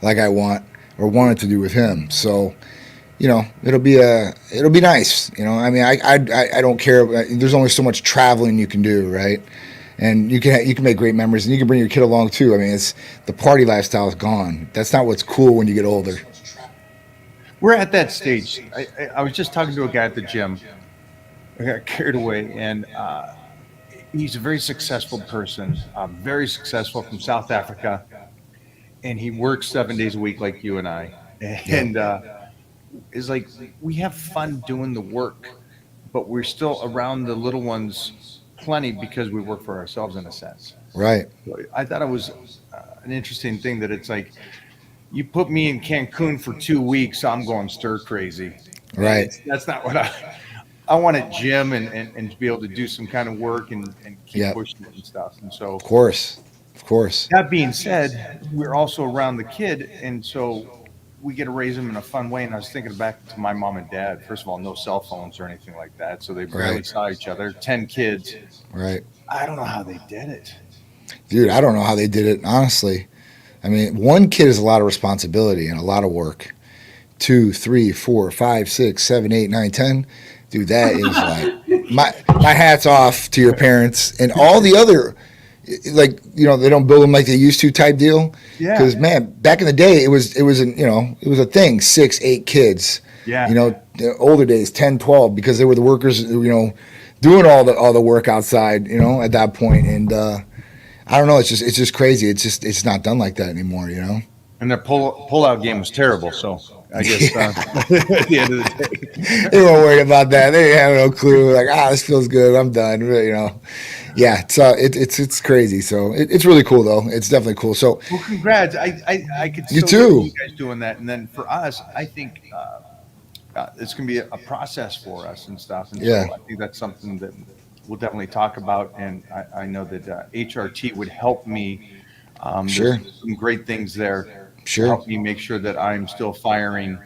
like I wanted to do with him. So, it'll be nice. I mean, I don't care. There's only so much traveling you can do, right? And you can make great memories, and you can bring your kid along too. I mean, it's the party lifestyle is gone. That's not what's cool when you get older. We're at that stage. I was just talking to a guy at the gym. I got carried away, and he's a very successful person, very successful from South Africa, and he works 7 days a week like you and I. Yep. And is like we have fun doing the work, but we're still around the little ones plenty because we work for ourselves in a sense. Right. So I thought it was an interesting thing that it's like you put me in Cancun for 2 weeks, I'm going stir crazy, and Right. it's that's not what I want a gym and to be able to do some kind of work and keep Yep. pushing it and stuff. And so Of course. Of course. that being said, we're also around the kid, and so we get to raise them in a fun way. And I was thinking back to my mom and dad. First of all, no cell phones or anything like that, so they barely Right. saw each other. 10 kids. Right. I don't know how they did it. Dude, I don't know how they did it, honestly. I mean, one kid is a lot of responsibility and a lot of work. Two, three, four, five, six, seven, eight, nine, 10. Dude, that is like my hat's off to your parents and all the other, like, they don't build them like they used to type deal. Yeah, Because man, back in the day, it was a thing, 6, 8 kids. yeah. The older days, 10, 12, because they were the workers, doing all the work outside, at that point. And I don't know, it's just crazy. It's not done like that anymore. And their pull out game was terrible. So I guess at the end of the day, They weren't worried about that. They didn't have no clue. Like, this feels good. I'm done. Yeah. It's crazy. So it's really cool though. It's definitely cool. So well, congrats. I could you still look at too. you guys doing that, and then for us, I think it's going to be a process for us and stuff. And Yeah. so I think that's something that we'll definitely talk about. And I know that HRT would help me. There's Sure. some great things there to Sure. help me make sure that I'm still firing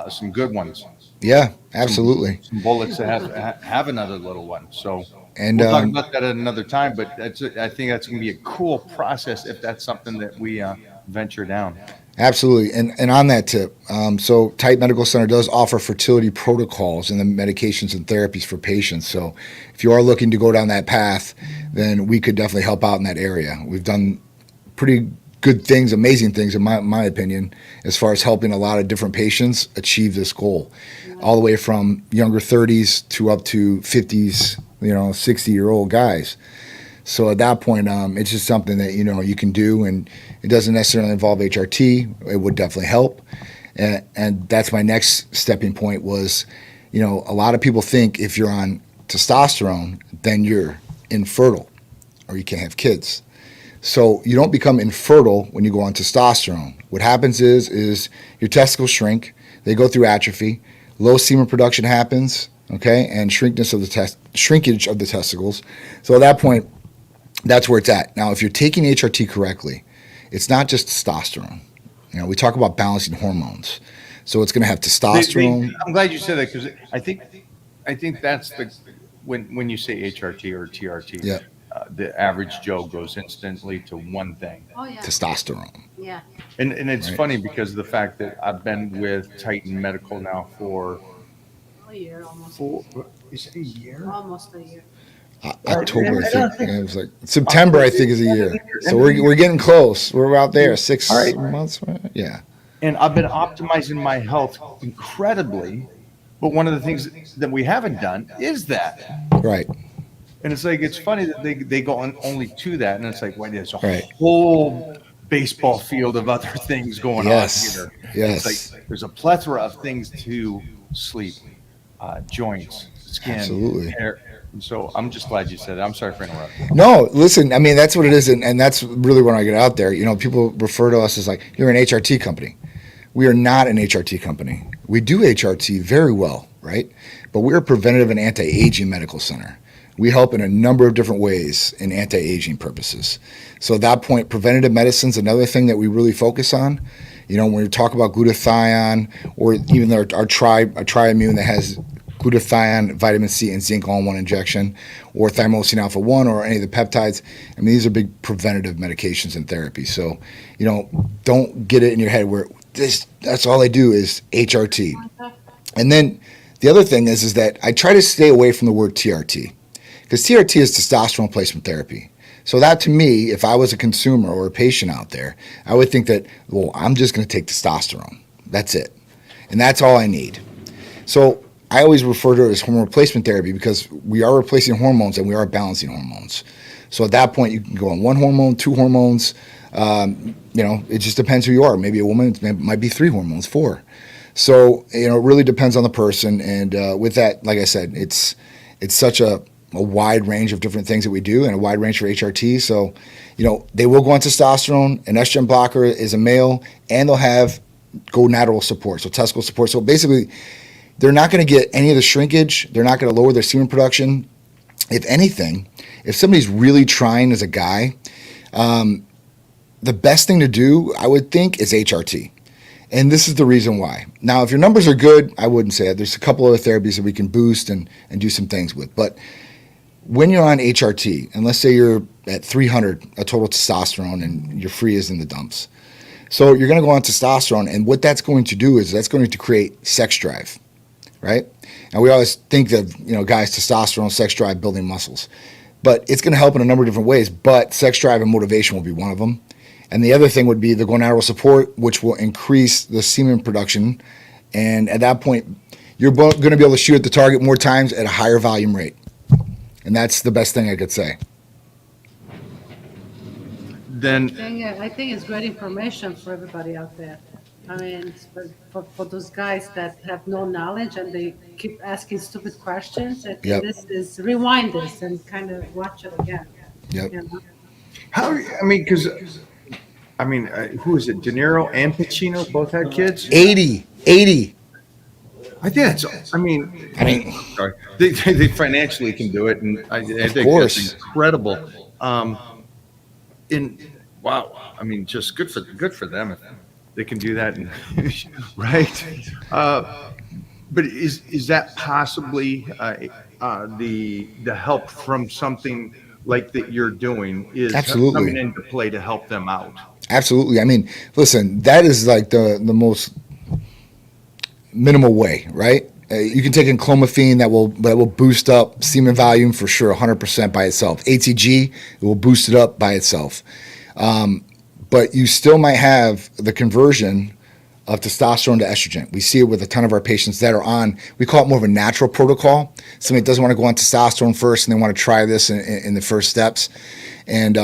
some good ones, Yeah. some Absolutely. some bullets that have another little one. So And we'll talk about that at another time. But I think that's going to be a cool process if that's something that we venture down. absolutely. And on that tip, so Tight Medical Center does offer fertility protocols and the medications and therapies for patients. So if you are looking to go down that path, then we could definitely help out in that area. We've done pretty good things, amazing things, in my opinion, as far as helping a lot of different patients achieve this goal, all the way from younger 30s to up to 50s, 60-year-old guys. So at that point, it's just something that you can do, and it doesn't necessarily involve HRT. It would definitely help, and that's my next stepping point. Was, a lot of people think if you're on testosterone, then you're infertile or you can't have kids. So you don't become infertile when you go on testosterone. What happens is your testicles shrink, they go through atrophy, low semen production happens, okay, and shrinkage of the testicles. So at that point, that's where it's at. Now, if you're taking HRT correctly, it's not just testosterone. We talk about balancing hormones. So it's going to have testosterone. I'm glad you said that because I think that's the when you say HRT or TRT, Yeah, the average Joe goes instantly to one thing, Oh yeah. testosterone. Yeah. and it's Right. funny because of the fact that I've been with Titan Medical now for A year almost. four. Is it a year? Almost a year. October, I I think. don't think It was like September, I think, is a year. So we're getting close. We're out there, six all right, months. Right? Yeah. and I've been optimizing my health incredibly. But one of the things that we haven't done is that. Right. And it's like it's funny that they go on only to that, and it's like, wait, there's a Right. whole baseball field of other things going on Yes. here. It's Yes. like there's a plethora of things to sleep, joints, skin, Absolutely. hair. And so I'm just glad you said it. I'm sorry for interrupting. No, listen, I mean, that's what it is. And that's really when I get out there. People refer to us as like, you're an HRT company. We are not an HRT company. We do HRT very well, right? But we're a preventative and anti aging medical center. We help in a number of different ways in anti aging purposes. So at that point, preventative medicine is another thing that we really focus on. When we talk about glutathione or even our triimmune that has glutathione, vitamin C, and zinc all in one injection, or thymosin alpha 1 or any of the peptides. I mean, these are big preventative medications and therapy. So, don't get it in your head where that's all I do is HRT. And then the other thing is that I try to stay away from the word TRT, because TRT is testosterone replacement therapy. So that, to me, if I was a consumer or a patient out there, I would think that, well, I'm just going to take testosterone. That's it. And that's all I need. So I always refer to it as hormone replacement therapy, because we are replacing hormones and we are balancing hormones. So at that point, you can go on one hormone, two hormones. It just depends who you are. Maybe a woman, it might be 3 hormones, 4. So, it really depends on the person. And with that, like I said, it's such a wide range of different things that we do, and a wide range for HRT. So, they will go on testosterone. An estrogen blocker is a male, and they'll have gonadal support, so testicle support. So basically, they're not going to get any of the shrinkage. They're not going to lower their semen production. If anything, if somebody's really trying as a guy, the best thing to do, I would think, is HRT. And this is the reason why. Now, if your numbers are good, I wouldn't say that. There's a couple other therapies that we can boost and do some things with. But when you're on HRT, and let's say you're at 300, a total testosterone, and your free is in the dumps. So you're going to go on testosterone, and what that's going to do is that's going to create sex drive, right? And we always think that, guys, testosterone, sex drive, building muscles. But it's going to help in a number of different ways, but sex drive and motivation will be one of them. And the other thing would be the gonadal support, which will increase the semen production. And at that point, you're going to be able to shoot at the target more times at a higher volume rate. And that's the best thing I could say. Then I think it's great information for everybody out there. I mean, for those guys that have no knowledge and they keep asking stupid questions, I think Yep. this is rewind this and kind of watch it again. Yep. who is it? De Niro and Pacino both had kids. 80. I think that's. Sorry. They financially can do it, and I think course. that's incredible. Wow. Just good for them if they can do that, right? But is that possibly the help from something like that you're doing is Absolutely. coming into play to help them out? Absolutely. Listen, that is like the most minimal way, right? You can take in clomiphene that will boost up semen volume for sure, 100% by itself. ATG, it will boost it up by itself. But you still might have the conversion of testosterone to estrogen. We see it with a ton of our patients that are on, we call it more of a natural protocol. Somebody doesn't want to go on testosterone first and they want to try this in the first steps. And,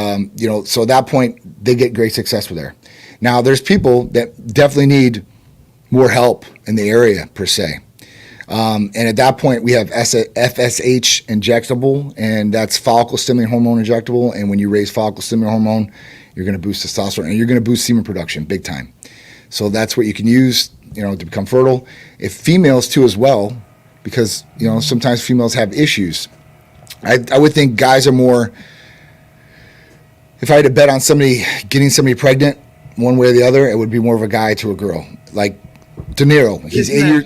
so at that point, they get great success with there. Now, there's people that definitely need more help in the area, per se. And at that point, we have FSH injectable, and that's follicle stimulating hormone injectable. And when you raise follicle stimulating hormone, you're going to boost testosterone, and you're going to boost semen production big time. So that's what you can use, to become fertile. If females too as well, because sometimes females have issues. I would think guys are more. If I had to bet on getting somebody pregnant, one way or the other, it would be more of a guy to a girl. Like De Niro, he's 80 years.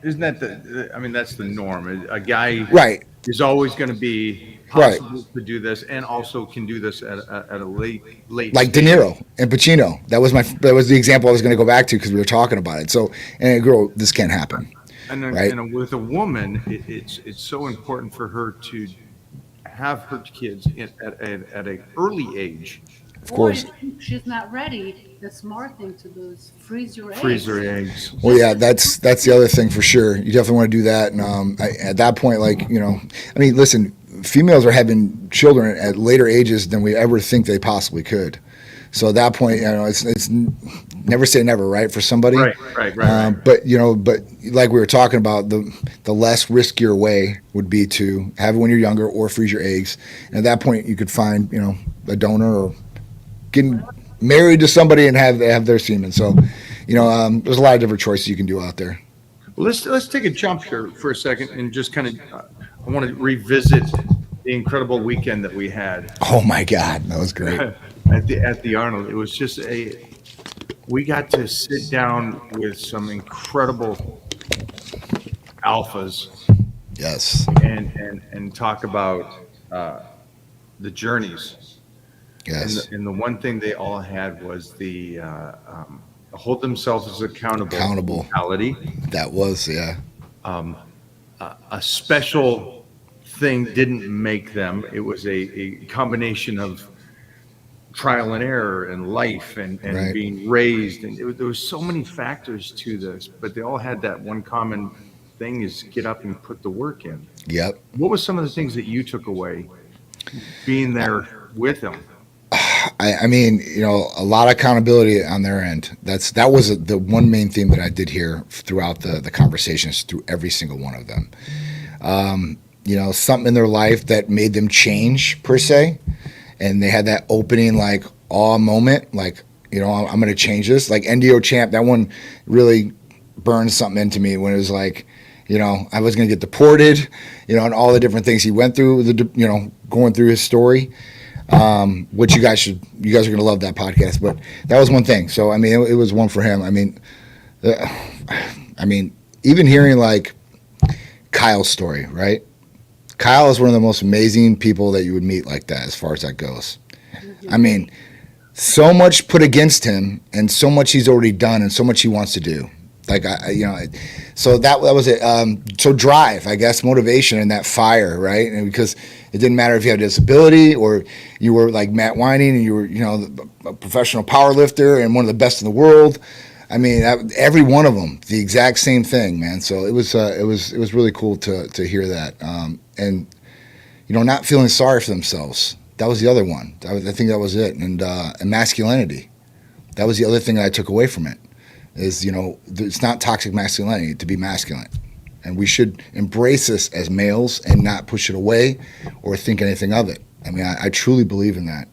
Isn't that that's the norm? A guy Right. is always going to be possible to do this, and also can do this at a late like De Niro and Pacino. That was the example I was going to go back to because we were talking about it. So, and a girl, this can't happen. And with a woman, it's so important for her to have her kids at an early age. Of course. Or if she's not ready, the smart thing to do is freeze your eggs. Freeze her eggs. Well, yeah, that's the other thing for sure. You definitely want to do that. And at that point, listen, females are having children at later ages than we ever think they possibly could. So at that point, it's never say never, right? For somebody, right. But like we were talking about, the less riskier way would be to have it when you're younger or freeze your eggs. And at that point, you could find a donor or getting married to somebody and have their semen. So, there's a lot of different choices you can do out there. Well, let's take a jump here for a second and just kind of I want to revisit the incredible weekend that we had. Oh my God, that was great. at the Arnold. It was just we got to sit down with some incredible alphas Yes. and talk about the journeys. Yes. And the one thing they all had was the hold themselves as accountable Accountable. mentality. That was, yeah. A special thing didn't make them. It was a combination of trial and error and life and Right. being raised. And there was so many factors to this, but they all had that one common thing is get up and put the work in. Yep. What was some of the things that you took away being there with them? I mean, a lot of accountability on their end. That was the one main theme that I did hear throughout the conversations through every single one of them. Something in their life that made them change per se, and they had that opening like awe moment, like I'm going to change this. Like NDO Champ, that one really burned something into me when it was like, I was going to get deported, and all the different things he went through, going through his story. Which you guys are going to love that podcast, but that was one thing. So, I mean, it was one for him. Even hearing like Kyle's story, right? Kyle is one of the most amazing people that you would meet like that, as far as that goes. I mean, so much put against him and so much he's already done and so much he wants to do. Like, so that was it. So drive, I guess, motivation and that fire, right? And because it didn't matter if you had a disability or you were like Matt Whining and you were, a professional power lifter and one of the best in the world. I mean, every one of them, the exact same thing, man. So it was really cool to hear that. And not feeling sorry for themselves. That was the other one. I think that was it. And masculinity. That was the other thing that I took away from it. Is it's not toxic masculinity to be masculine, and we should embrace this as males and not push it away or think anything of it. I mean, I truly believe in that.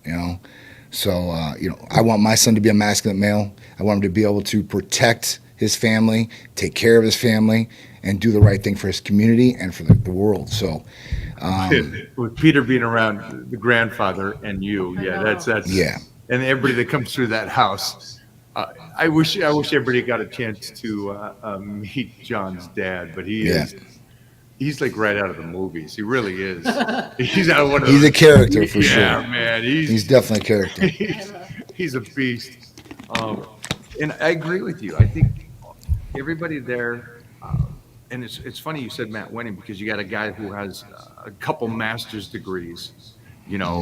So I want my son to be a masculine male. I want him to be able to protect his family, take care of his family, and do the right thing for his community and for the world. So with Peter being around the grandfather and you, that's yeah. And everybody that comes through that house. I wish everybody got a chance to meet John's dad, but he's like right out of the movies. He really is. He's out of one of He's a character for sure. Yeah, man. He's definitely a character. He's a beast. And I agree with you. I think everybody there, and it's funny you said Matt Winning because you got a guy who has a couple master's degrees, and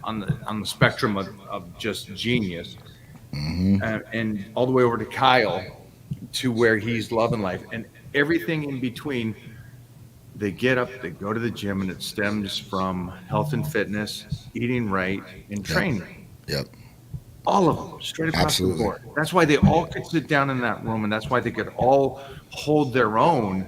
on the spectrum of just genius. And all the way over to Kyle to where he's loving life and everything in between. They get up, they go to the gym, and it stems from health and fitness, eating right, and training. Yep. All of them, straight across Absolutely. the board. That's why they all could sit down in that room, and that's why they could all hold their own,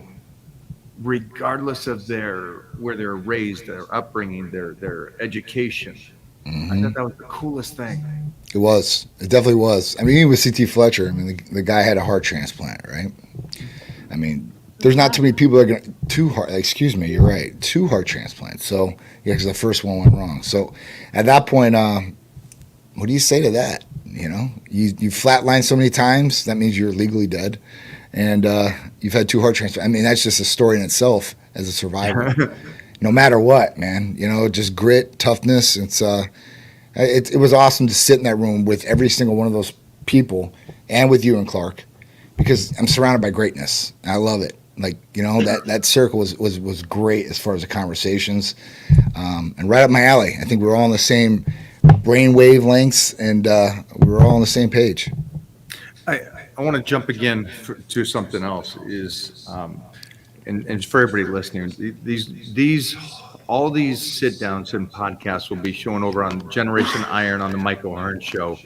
regardless of where they're raised, their upbringing, their education. I thought that was the coolest thing. It was. It definitely was. I mean, even with CT Fletcher, I mean, the guy had a heart transplant, right? I mean, there's not too many people that are going to, you're right, 2 heart transplants. So, yeah, because the first one went wrong. So, at that point, what do you say to that? You flatline so many times, that means you're legally dead. And you've had 2 heart transplants. I mean, that's just a story in itself as a survivor. No matter what, man, just grit, toughness. It was awesome to sit in that room with every single one of those people and with you and Clark because I'm surrounded by greatness. I love it. Like, that circle was great as far as the conversations and right up my alley. I think we were all on the same brain wavelengths and we were all on the same page. I want to jump again to something else is, and for everybody listening, all these sit downs and podcasts will be shown over on Generation Iron on the Michael Hearn Show,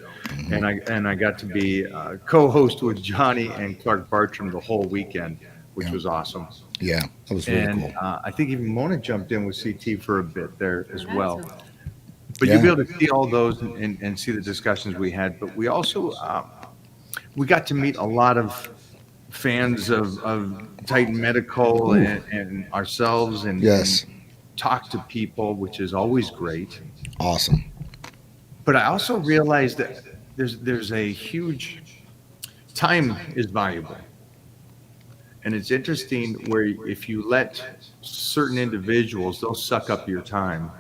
and I got to be co-host with Johnny and Clark Bartram the whole weekend, which was awesome. Yeah, that was really cool. I think even Mona jumped in with CT for a bit there as well. That's But you'll be able to see all those and see the discussions we had. But we also we got to meet a lot of fans of Titan Medical and ourselves and talk to people, which is always great. Awesome. But I also realized that there's a huge time is valuable. And it's interesting where if you let certain individuals, they'll suck up your time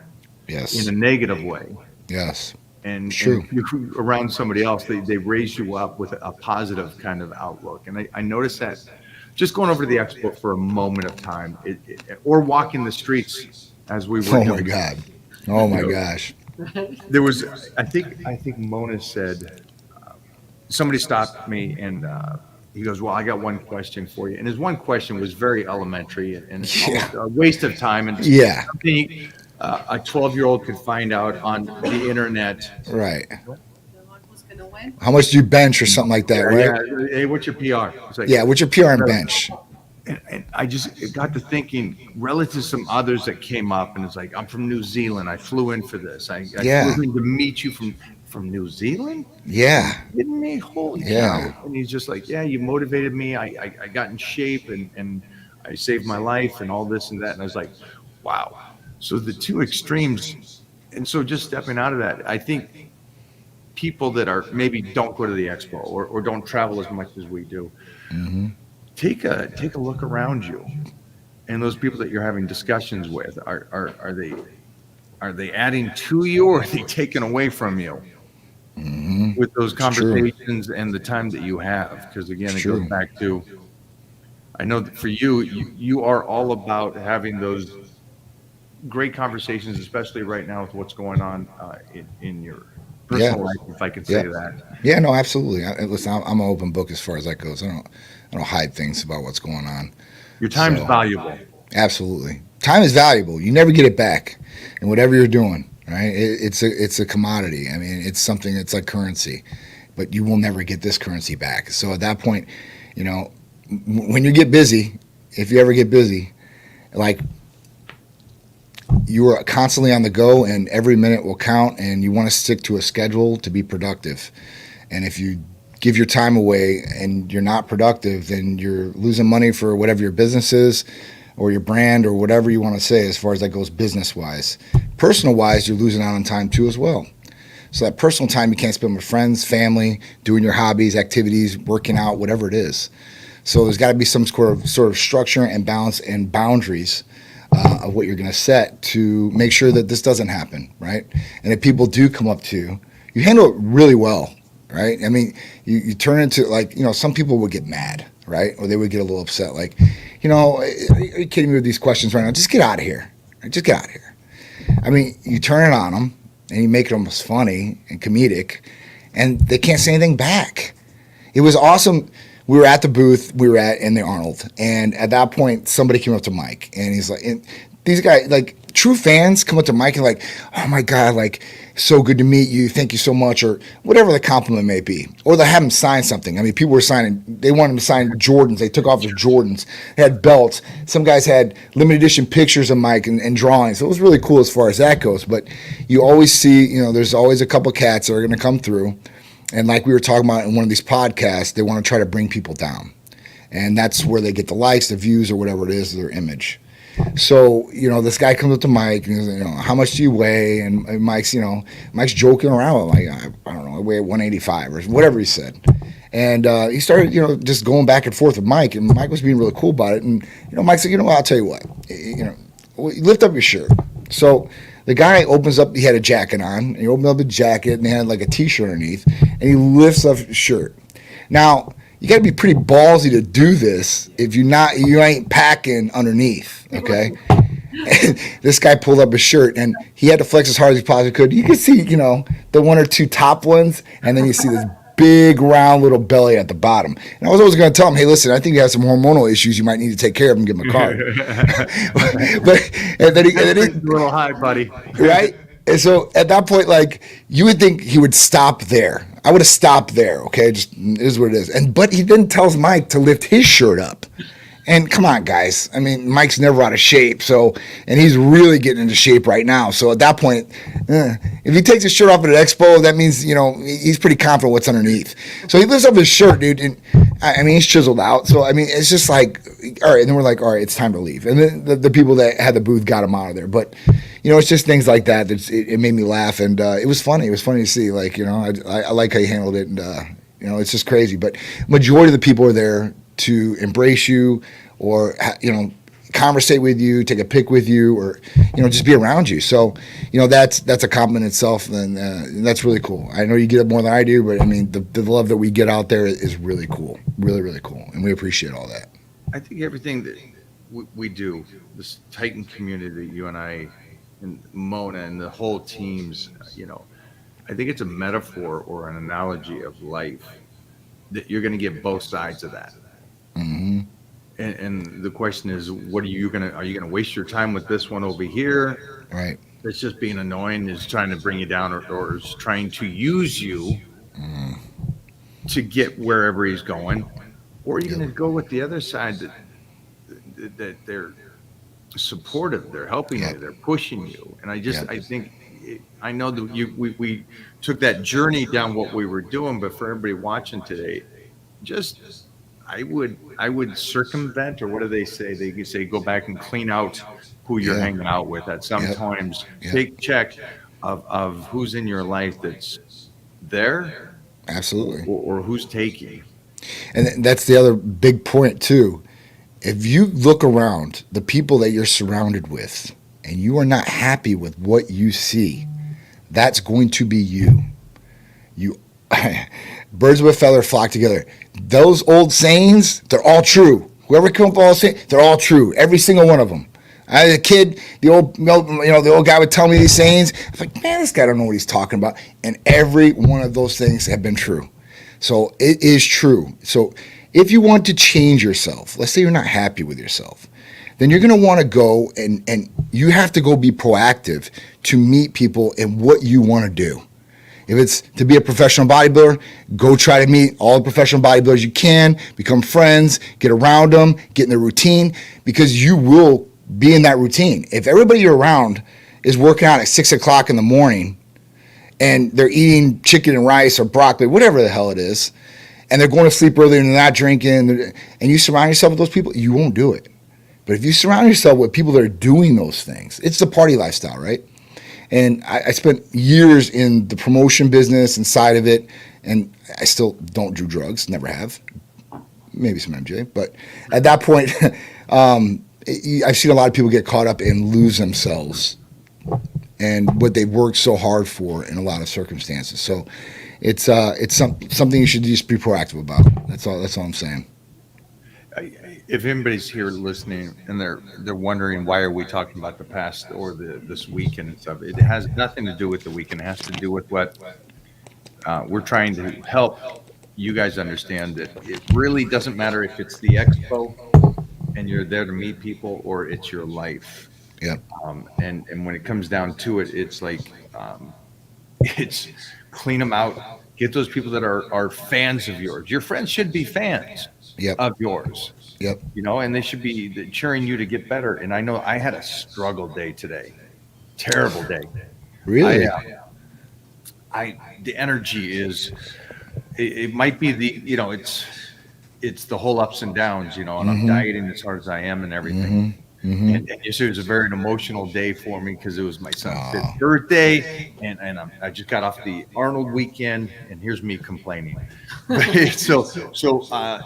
in Yes. a negative way. Yes. And True. if you're around somebody else, they raise you up with a positive kind of outlook. And I noticed that just going over to the expo for a moment of time, or walking the streets as we were Oh my doing. God. Oh You my know, gosh. there was, I think Mona said, somebody stopped me and he goes, "Well, I got one question for you." And his one question was very elementary and Yeah. almost a waste of time and Yeah. something a 12-year-old could find out on the internet. Right. The one who's gonna win? How much do you bench or something like that, Yeah, right? yeah. Hey, what's your PR? It's like, Yeah. What's your PR and bench? and I just got to thinking relative to some others that came up, and it's like, I'm from New Zealand. I flew in for this. I Yeah. flew in to meet you from New Zealand. Yeah. Kidding me? Holy Yeah. cow! And he's just like, yeah, you motivated me. I got in shape and I saved my life and all this and that. And I was like, wow. So the two extremes, and so just stepping out of that, I think people that are maybe don't go to the expo or don't travel as much as we do, Hmm. take a look around you, and those people that you're having discussions with are they adding to you or are they taking away from you Hmm. with those It's true. conversations and the time that you have? Because again, It's it true. goes back to, I know that for you are all about having those great conversations, especially right now with what's going on in your Yeah. personal life, if I could say Yeah. that. Yeah. No, absolutely. Listen, I'm an open book as far as that goes. I don't hide things about what's going on. Your time's So valuable. absolutely, time is valuable. You never get it back, and whatever you're doing, right? It's a commodity. I mean, it's something. It's like currency, but you will never get this currency back. So at that point, you know, when you get busy, if you ever get busy, like you are constantly on the go, and every minute will count, and you want to stick to a schedule to be productive. And if you give your time away and you're not productive, then you're losing money for whatever your business is or your brand or whatever you want to say as far as that goes business wise. Personal wise, you're losing out on time too as well. So that personal time you can't spend with friends, family, doing your hobbies, activities, working out, whatever it is. So there's got to be some sort of structure and balance and boundaries of what you're going to set to make sure that this doesn't happen, right? And if people do come up to you, you handle it really well, right? I mean, you turn into like, some people would get mad, right? Or they would get a little upset, like, are you kidding me with these questions right now? Just get out of here. Just get out of here. I mean, you turn it on them and you make it almost funny and comedic, and they can't say anything back. It was awesome. We were at the booth we were at in the Arnold, and at that point, somebody came up to Mike, and he's like, and these guys, like true fans, come up to Mike and like, oh my God, like, so good to meet you, thank you so much, or whatever the compliment may be, or they have him sign something. I mean, people were signing, they wanted him to sign Jordans. They took off their Jordans. They had belts. Some guys had limited edition pictures of Mike and drawings. So it was really cool as far as that goes. But you always see, there's always a couple cats that are going to come through. And like we were talking about in one of these podcasts, they want to try to bring people down. And that's where they get the likes, the views, or whatever it is, their image. So, this guy comes up to Mike and he's like, how much do you weigh? And Mike's joking around with, like, I don't know, I weigh 185 or whatever he said. And he started, just going back and forth with Mike, and Mike was being really cool about it. And, Mike said, I'll tell you what, lift up your shirt. So the guy opens up, he had a jacket on, and he opened up the jacket and he had like a t-shirt underneath, and he lifts up his shirt. Now, you got to be pretty ballsy to do this if you ain't packing underneath, okay? And this guy pulled up his shirt, and he had to flex as hard as he possibly could. You could see, the one or two top ones, and then you see this big, round little belly at the bottom. And I was always going to tell him, hey, listen, I think you have some hormonal issues. You might need to take care of him, give him a card. and then he A little high, buddy. right? And so at that point, like, you would think he would stop there. I would have stopped there, okay? Just it is what it is. But he then tells Mike to lift his shirt up. And come on, guys. I mean, Mike's never out of shape. And he's really getting into shape right now. So at that point, if he takes his shirt off at an expo, that means, he's pretty confident what's underneath. So he lifts up his shirt, dude. And I mean, he's chiseled out. So, I mean, it's just like, all right. And then we're like, all right, it's time to leave. And then the people that had the booth got him out of there. But, it's just things like that. It made me laugh. And it was funny. It was funny to see, like, I like how you handled it. And, it's just crazy. But majority of the people are there to embrace you, or conversate with you, take a pic with you, or just be around you. So that's a compliment itself, and that's really cool. I know you get it more than I do, but I mean the love that we get out there is really cool, really cool, and we appreciate all that. I think everything that we do, this Titan community, you and I, and Mona and the whole teams, I think it's a metaphor or an analogy of life that you're going to get both sides of that. Hmm. And the question is, are you going to waste your time with this one over here? Right. It's just being annoying, is trying to bring you down, or is trying to use you to get wherever he's going, or are you going to go with the other side that they're supportive, they're helping you, they're pushing you? And I think, I know that we took that journey down what we were doing, but for everybody watching today, just I would circumvent, or what do they say? They say go back and clean out who you're hanging out with at some times. Take check of who's in your life that's there, Absolutely. or who's taking. And that's the other big point too. If you look around the people that you're surrounded with and you are not happy with what you see, that's going to be you. You birds of a feather flock together. Those old sayings, they're all true. Whoever come up with all saying, they're all true. Every single one of them. I was a kid, the old guy would tell me these sayings. I was like, man, this guy don't know what he's talking about. And every one of those things have been true. So it is true. So if you want to change yourself, let's say you're not happy with yourself, then you're going to want to go and you have to go be proactive to meet people in what you want to do. If it's to be a professional bodybuilder, go try to meet all the professional bodybuilders you can, become friends, get around them, get in their routine, because you will be in that routine. If everybody you're around is working out at 6 o'clock in the morning and they're eating chicken and rice or broccoli, whatever the hell it is, and they're going to sleep early and they're not drinking, and you surround yourself with those people, you won't do it. But if you surround yourself with people that are doing those things, it's the party lifestyle, right? And I spent years in the promotion business inside of it, and I still don't do drugs, never have. Maybe some MJ, but at that point, I've seen a lot of people get caught up and lose themselves and what they've worked so hard for in a lot of circumstances. So it's something you should just be proactive about. That's all I'm saying. If anybody's here listening and they're wondering why are we talking about the past or this weekend and stuff, it has nothing to do with the weekend. It has to do with what we're trying to help you guys understand, that it really doesn't matter if it's the expo and you're there to meet people, or it's your life. Yeah. And when it comes down to it, it's like it's clean them out. Get those people that are fans of yours. Your friends should be fans of yours. Yep. And they should be cheering you to get better. And I know I had a struggle day today. Terrible day. Really? The energy is, it might be it's the whole ups and downs, and I'm dieting as hard as I am and everything. And it was a very emotional day for me because it was my son's 5th birthday, and I just got off the Arnold weekend, and here's me complaining. so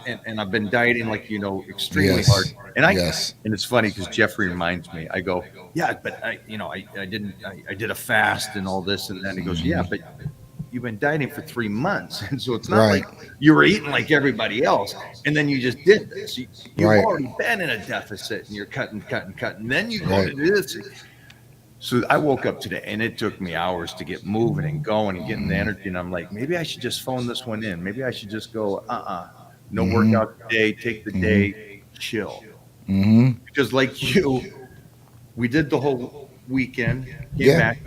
and I've been dieting extremely hard, and and it's funny because Jeffrey reminds me. I go, yeah, but I did a fast and all this and then he goes, yeah, but you've been dieting for 3 months, and so it's not like you were eating like everybody else, and then you just did this. You've already been in a deficit, and you're cutting, and then you go to this. So I woke up today, and it took me hours to get moving and going and getting the energy, and I'm like, maybe I should just phone this one in. Maybe I should just go, no workout today, take the day, chill. Because like you, we did the whole weekend, came back,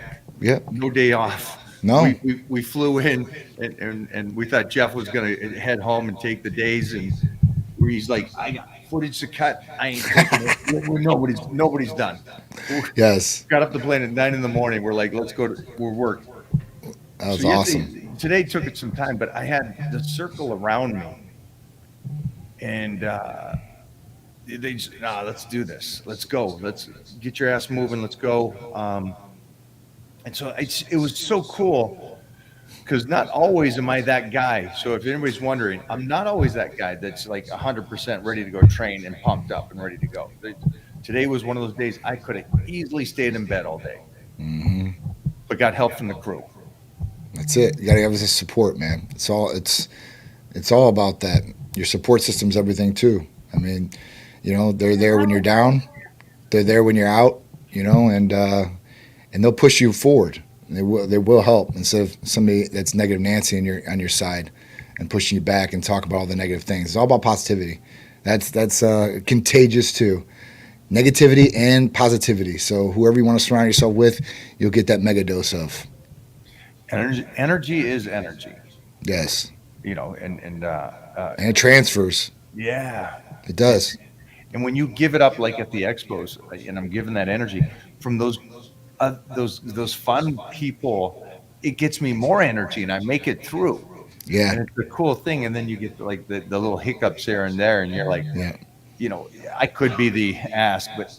no day off. No, we flew in and we thought Jeff was going to head home and take the days, and he's like, I got footage to cut. I ain't taking it. Nobody's done. Yes. Got up the plane at 9 a.m. We're like, let's go to work. That was awesome. Today took it some time, but I had the circle around me, and they just, let's do this. Let's go. Let's get your ass moving. Let's go. And so it was so cool Because not always am I that guy. So if anybody's wondering, I'm not always that guy that's like 100% ready to go train and pumped up and ready to go. Today was one of those days I could have easily stayed in bed all day, but got help from the crew. That's it. You got to have this support, man. It's all about that. Your support system's everything too. I mean, they're there when you're down, they're there when you're out, and they'll push you forward. They will help instead of somebody that's negative Nancy on your side and pushing you back and talk about all the negative things. It's all about positivity. That's contagious too. Negativity and positivity. So whoever you want to surround yourself with, you'll get that mega dose of. Energy is energy. Yes. And it transfers. yeah. It does. And when you give it up, like at the expos, and I'm giving that energy from those fun people, it gets me more energy, and I make it through. Yeah. And it's a cool thing. And then you get like the little hiccups here and there, and you're like, Yeah. I could be the ass, but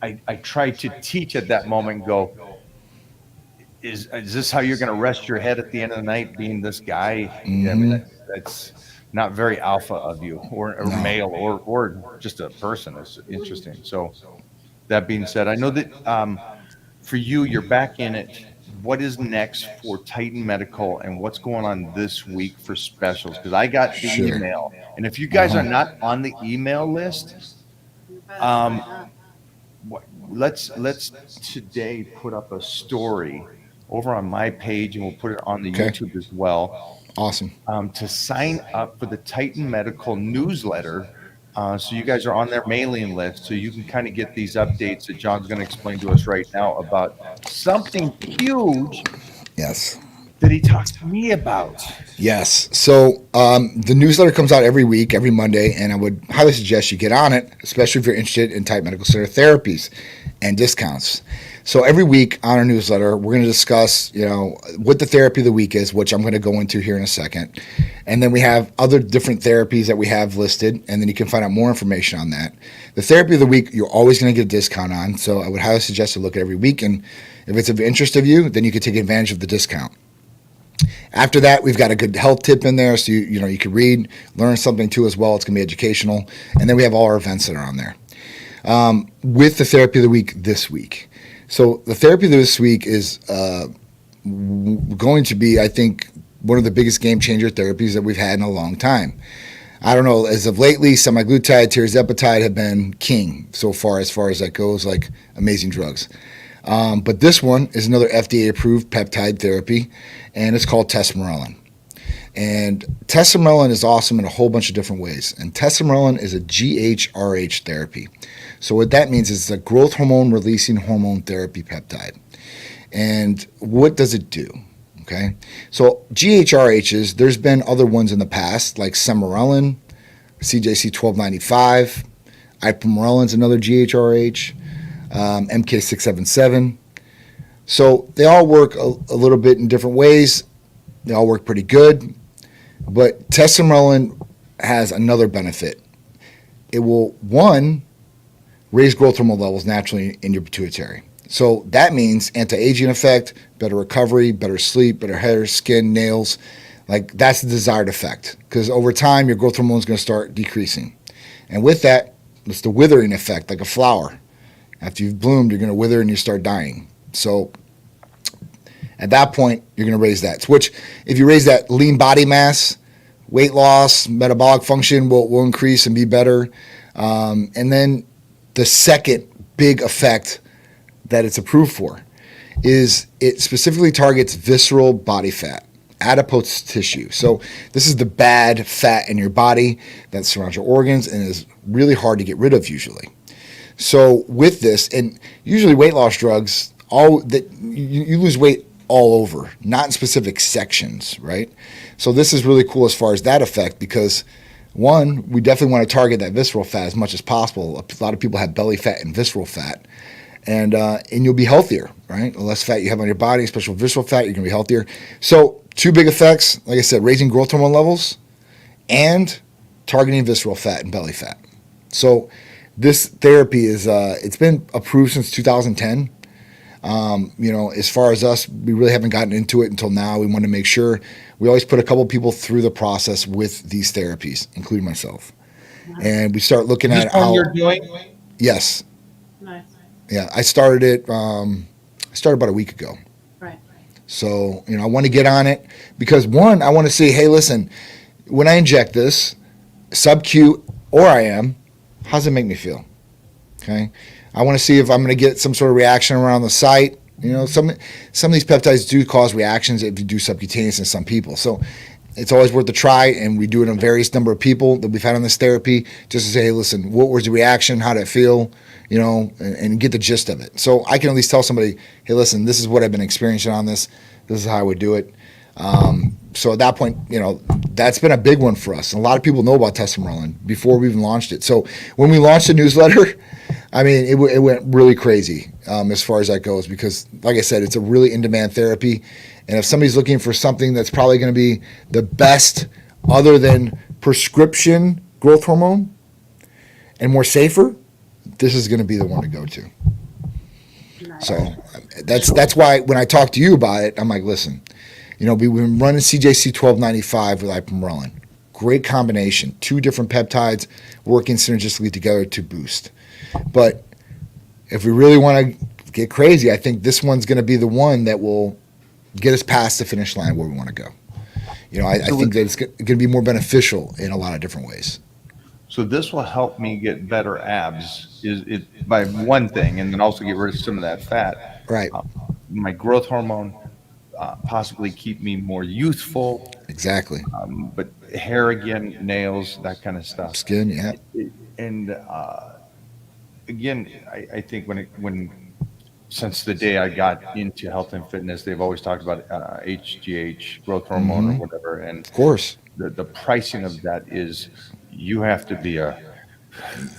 I try to teach at that moment and go, is this how you're going to rest your head at the end of the night, being this guy? I mean, that's not very alpha of you, or No. male, or just a person. It's interesting. So that being said, I know that for you, you're back in it. What is next for Titan Medical, and what's going on this week for specials? Because I got the Sure. email, and if you guys are not on the email list, You better sign up. let's today put up a story over on my page, and we'll put it on the Okay. YouTube as well, Awesome. to sign up for the Titan Medical newsletter. So you guys are on their mailing list, so you can kind of get these updates that John's going to explain to us right now about something huge Yes. that he talked to me about. Yes. So the newsletter comes out every week, every Monday, and I would highly suggest you get on it, especially if you're interested in Titan Medical Center therapies and discounts. So every week on our newsletter, we're going to discuss, what the therapy of the week is, which I'm going to go into here in a second. And then we have other different therapies that we have listed, and then you can find out more information on that. The therapy of the week, you're always going to get a discount on, so I would highly suggest to look at every week, and if it's of interest of you, then you can take advantage of the discount. After that, we've got a good health tip in there, so you can read, learn something too as well. It's going to be educational, and then we have all our events that are on there. With the therapy of the week this week. So the therapy of this week is going to be, I think, one of the biggest game changer therapies that we've had in a long time. I don't know, as of lately, semaglutide, tirzepatide have been king so far as that goes, like amazing drugs. But this one is another FDA-approved peptide therapy, and it's called tesamorelin. And tesamorelin is awesome in a whole bunch of different ways. And tesamorelin is a GHRH therapy. So what that means is it's a growth hormone releasing hormone therapy peptide. And what does it do? Okay, so GHRHs, there's been other ones in the past, like sermorelin, CJC 1295, ipamorelin's another GHRH, MK677. So they all work a little bit in different ways. They all work pretty good. But tesamorelin has another benefit. It will, one, raise growth hormone levels naturally in your pituitary. So that means anti-aging effect, better recovery, better sleep, better hair, skin, nails. Like, that's the desired effect. Because over time, your growth hormone is going to start decreasing. And with that, it's the withering effect, like a flower. After you've bloomed, you're going to wither and you start dying. So at that point, you're going to raise that. Which, if you raise that lean body mass, weight loss, metabolic function will increase and be better. And then the second big effect that it's approved for is it specifically targets visceral body fat, adipose tissue. So this is the bad fat in your body that surrounds your organs and is really hard to get rid of usually. So with this, and usually weight loss drugs, you lose weight all over, not in specific sections, right? So this is really cool as far as that effect because, one, we definitely want to target that visceral fat as much as possible. A lot of people have belly fat and visceral fat. And you'll be healthier, right? The less fat you have on your body, especially visceral fat, you're going to be healthier. So two big effects, like I said, raising growth hormone levels and targeting visceral fat and belly fat. So this therapy is, it's been approved since 2010. As far as us, we really haven't gotten into it until now. We want to make sure we always put a couple people through the process with these therapies, including myself. And we start looking Is this at one how, you're doing? yes, Nice. yeah, I started it, I started about a week ago. Right. So, I want to get on it because one, I want to see, hey, listen, when I inject this, sub-Q or IM, how does it make me feel? Okay. I want to see if I'm going to get some sort of reaction around the site. Some of these peptides do cause reactions if you do subcutaneous in some people. So it's always worth a try, and we do it on various number of people that we've had on this therapy just to say, hey, listen, what was the reaction? How did it feel? And get the gist of it. So I can at least tell somebody, hey, listen, this is what I've been experiencing on this. This is how I would do it. So at that point, that's been a big one for us. And a lot of people know about tesamorelin before we even launched it. So when we launched the newsletter, I mean, it went really crazy as far as that goes because, like I said, it's a really in-demand therapy. And if somebody's looking for something that's probably going to be the best other than prescription growth hormone and more safer, this is going to be the one to go to. Nice. So that's why when I talk to you about it, I'm like, listen, we've been running CJC 1295 with ipamorelin. Great combination. 2 different peptides working synergistically together to boost. But if we really want to get crazy, I think this one's going to be the one that will get us past the finish line where we want to go. I think that it's going to be more beneficial in a lot of different ways. So this will help me get better abs is it by one thing, and then also get rid of some of that fat. Right. My growth hormone possibly keep me more youthful, Exactly. but hair again, nails, that kind of stuff. Skin, yeah. And again, I think when since the day I got into health and fitness, they've always talked about HGH, growth hormone, or whatever, and Of course. the pricing of that is you have to be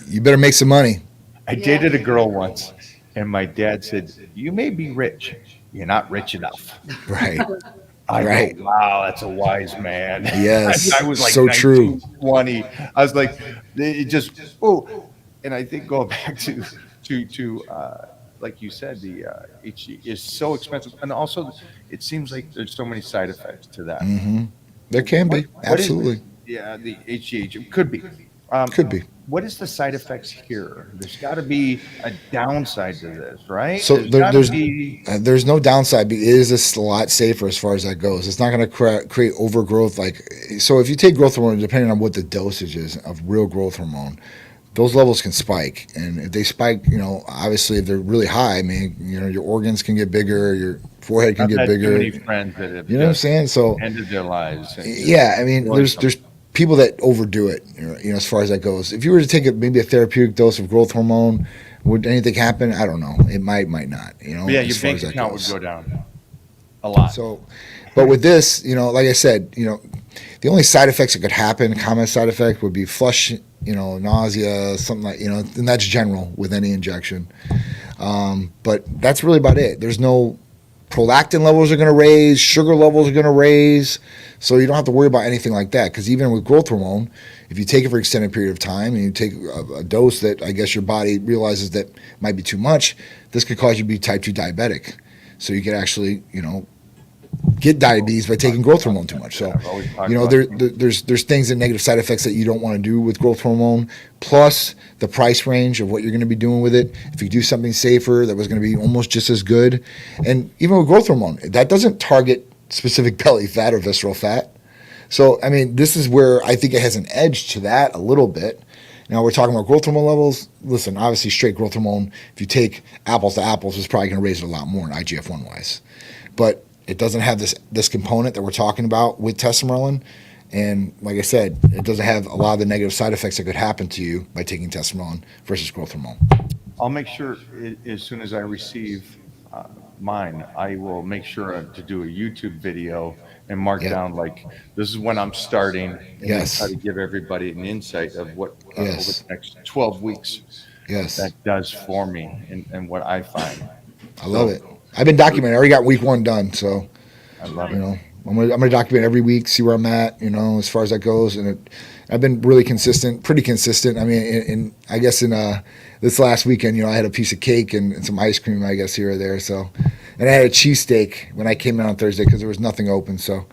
You better make some money. I dated a girl once, and my dad said, "You may be rich, you're not rich enough." Right. I Right. go, wow, that's a wise man. Yes. I was like So 19, true. 20. I was like, it just oh, and I think going back to like you said, the HG is so expensive, and also it seems like there's so many side effects to that. There can be. What is Absolutely. yeah, the HGH it could be. Um, Could be. what is the side effects here? There's got to be a downside to this, right? So Gotta be. there's no downside. But it is a lot safer as far as that goes. It's not going to create overgrowth. So if you take growth hormone, depending on what the dosage is of real growth hormone, those levels can spike. And if they spike, obviously if they're really high, I mean, your organs can get bigger, your forehead can I've get had too bigger. many friends that have You know what I'm just saying? So ended their lives. And yeah, I mean, destroyed there's people that overdo it. As far as that goes. If you were to take maybe a therapeutic dose of growth hormone, would anything happen? I don't know. It might not. yeah, your as far bank as that account would goes. go down a lot. So, but with this, like I said, the only side effects that could happen, common side effect would be flush, nausea, something like, and that's general with any injection. But that's really about it. There's no prolactin levels are going to raise, sugar levels are going to raise. So you don't have to worry about anything like that. Because even with growth hormone, if you take it for an extended period of time and you take a dose that I guess your body realizes that might be too much, this could cause you to be type 2 diabetic. So you could actually, get diabetes by taking growth hormone too much. So, I've always talked about there's things and negative side effects that you don't want to do with growth hormone, plus the price range of what you're going to be doing with it. If you do something safer that was going to be almost just as good, and even with growth hormone, that doesn't target specific belly fat or visceral fat. So, I mean, this is where I think it has an edge to that a little bit. Now, we're talking about growth hormone levels. Listen, obviously, straight growth hormone, if you take apples to apples, is probably going to raise it a lot more in IGF-1 wise. But it doesn't have this component that we're talking about with tesamorelin. And like I said, it doesn't have a lot of the negative side effects that could happen to you by taking tesamorelin versus growth hormone. I'll make sure as soon as I receive mine, I will make sure to do a YouTube video and mark Yeah. down like this is when I'm starting, and then Yes. try to give everybody an insight of what over Yes. the next 12 weeks Yes, that does for me and what I find. I love it. I've been documenting. I already got week 1 done, so I love you it. know I'm gonna document every week, see where I'm at, as far as that goes. And I've been really consistent, pretty consistent. I mean, I guess in this last weekend, I had a piece of cake and some ice cream, I guess, here or there. So, and I had a cheesesteak when I came in on Thursday because there was nothing open. So,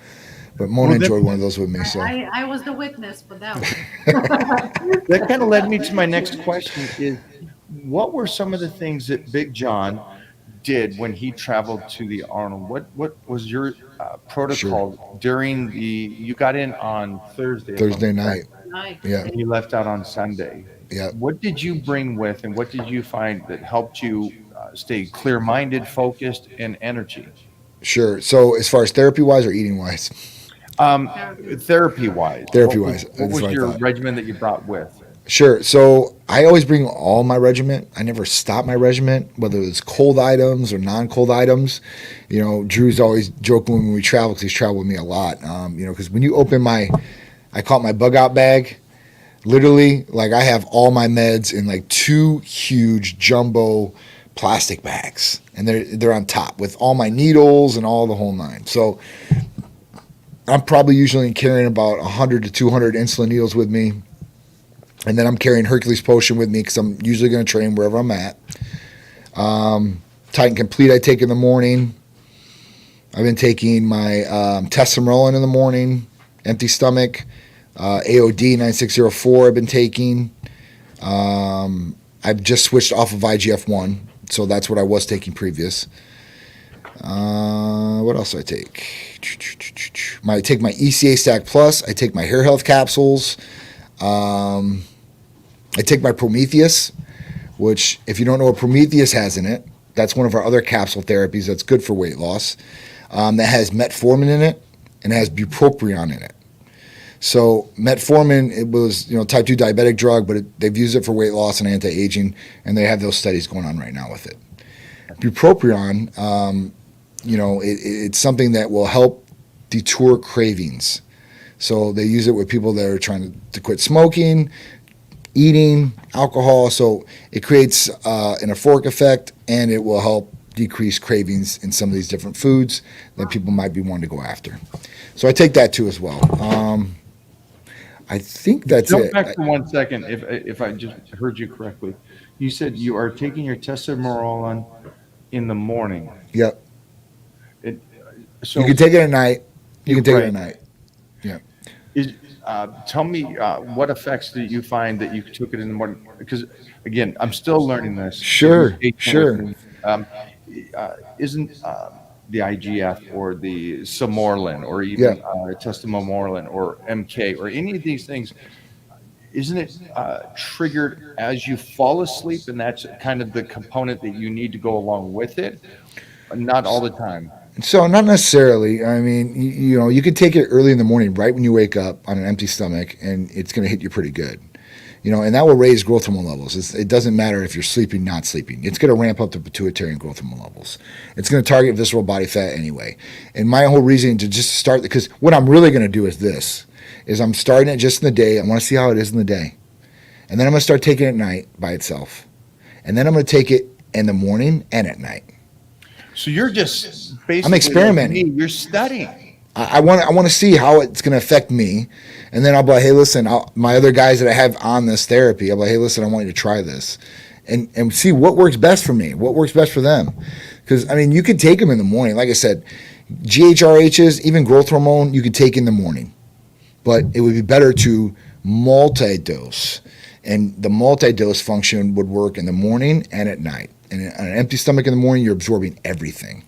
but Mona enjoyed one of those with me. So I was the witness for that one. That kind of led me to my next question: is what were some of the things that Big John did when he traveled to the Arnold? What was your protocol during you got in on Thursday night. Nice. Yeah. and you left out on Sunday. Yeah. What did you bring with, and what did you find that helped you stay clear-minded, focused, and energy? Sure. So as far as therapy wise or eating wise? Therapy-wise. Therapy-wise, What that's was what I your thought. regimen that you brought with? Sure. So I always bring all my regiment. I never stop my regiment, whether it's cold items or non-cold items. Drew's always joking when we travel because he's traveled with me a lot. Because when you open I call it my bug out bag. Literally, like I have all my meds in like 2 huge jumbo plastic bags, and they're on top with all my needles and all the whole nine. So I'm probably usually carrying about 100 to 200 insulin needles with me. And then I'm carrying Hercules Potion with me because I'm usually going to train wherever I'm at. Titan Complete I take in the morning. I've been taking my Testosterone in the morning, empty stomach. AOD 9604 I've been taking. I've just switched off of IGF-1, so that's what I was taking previous. What else do I take? I take my ECA Stack Plus. I take my hair health capsules. I take my Prometheus, which if you don't know what Prometheus has in it, that's one of our other capsule therapies that's good for weight loss. That has metformin in it and has bupropion in it. So metformin, it was type 2 diabetic drug, but they've used it for weight loss and anti-aging, and they have those studies going on right now with it. Bupropion, it's something that will help detour cravings. So they use it with people that are trying to quit smoking, eating, alcohol. So it creates an euphoric effect, and it will help decrease cravings in some of these different foods that people might be wanting to go after. So I take that too as well. I think that's Jump it. back for 1 second, if I just heard you correctly. You said you are taking your testosterone in the morning. Yep. So You can take it at night. You can take it Right. at night. Yeah. Tell me what effects did you find that you took it in the morning? Because again, I'm still learning this. Sure, Be patient sure. with me. Isn't the IGF or the Samorlin or even Testimomorlin or MK or any of these things, isn't it triggered as you fall asleep, and that's kind of the component that you need to go along with it? Not all the time. So not necessarily. I mean, you could take it early in the morning, right when you wake up on an empty stomach, and it's going to hit you pretty good. And that will raise growth hormone levels. It doesn't matter if you're sleeping, not sleeping. It's going to ramp up the pituitary and growth hormone levels. It's going to target visceral body fat anyway. And my whole reason to just start, because what I'm really going to do is I'm starting it just in the day. I want to see how it is in the day. And then I'm going to start taking it at night by itself. And then I'm going to take it in the morning and at night. So you're just basically I'm experimenting. like me, you're studying. I want to see how it's going to affect me, and then I'll be like, hey, listen, my other guys that I have on this therapy, I'll be like, hey, listen, I want you to try this, and see what works best for me, what works best for them, because I mean, you could take them in the morning, like I said, GHRHs, even growth hormone, you could take in the morning, but it would be better to multi-dose, and the multi-dose function would work in the morning and at night, and on an empty stomach in the morning, you're absorbing everything.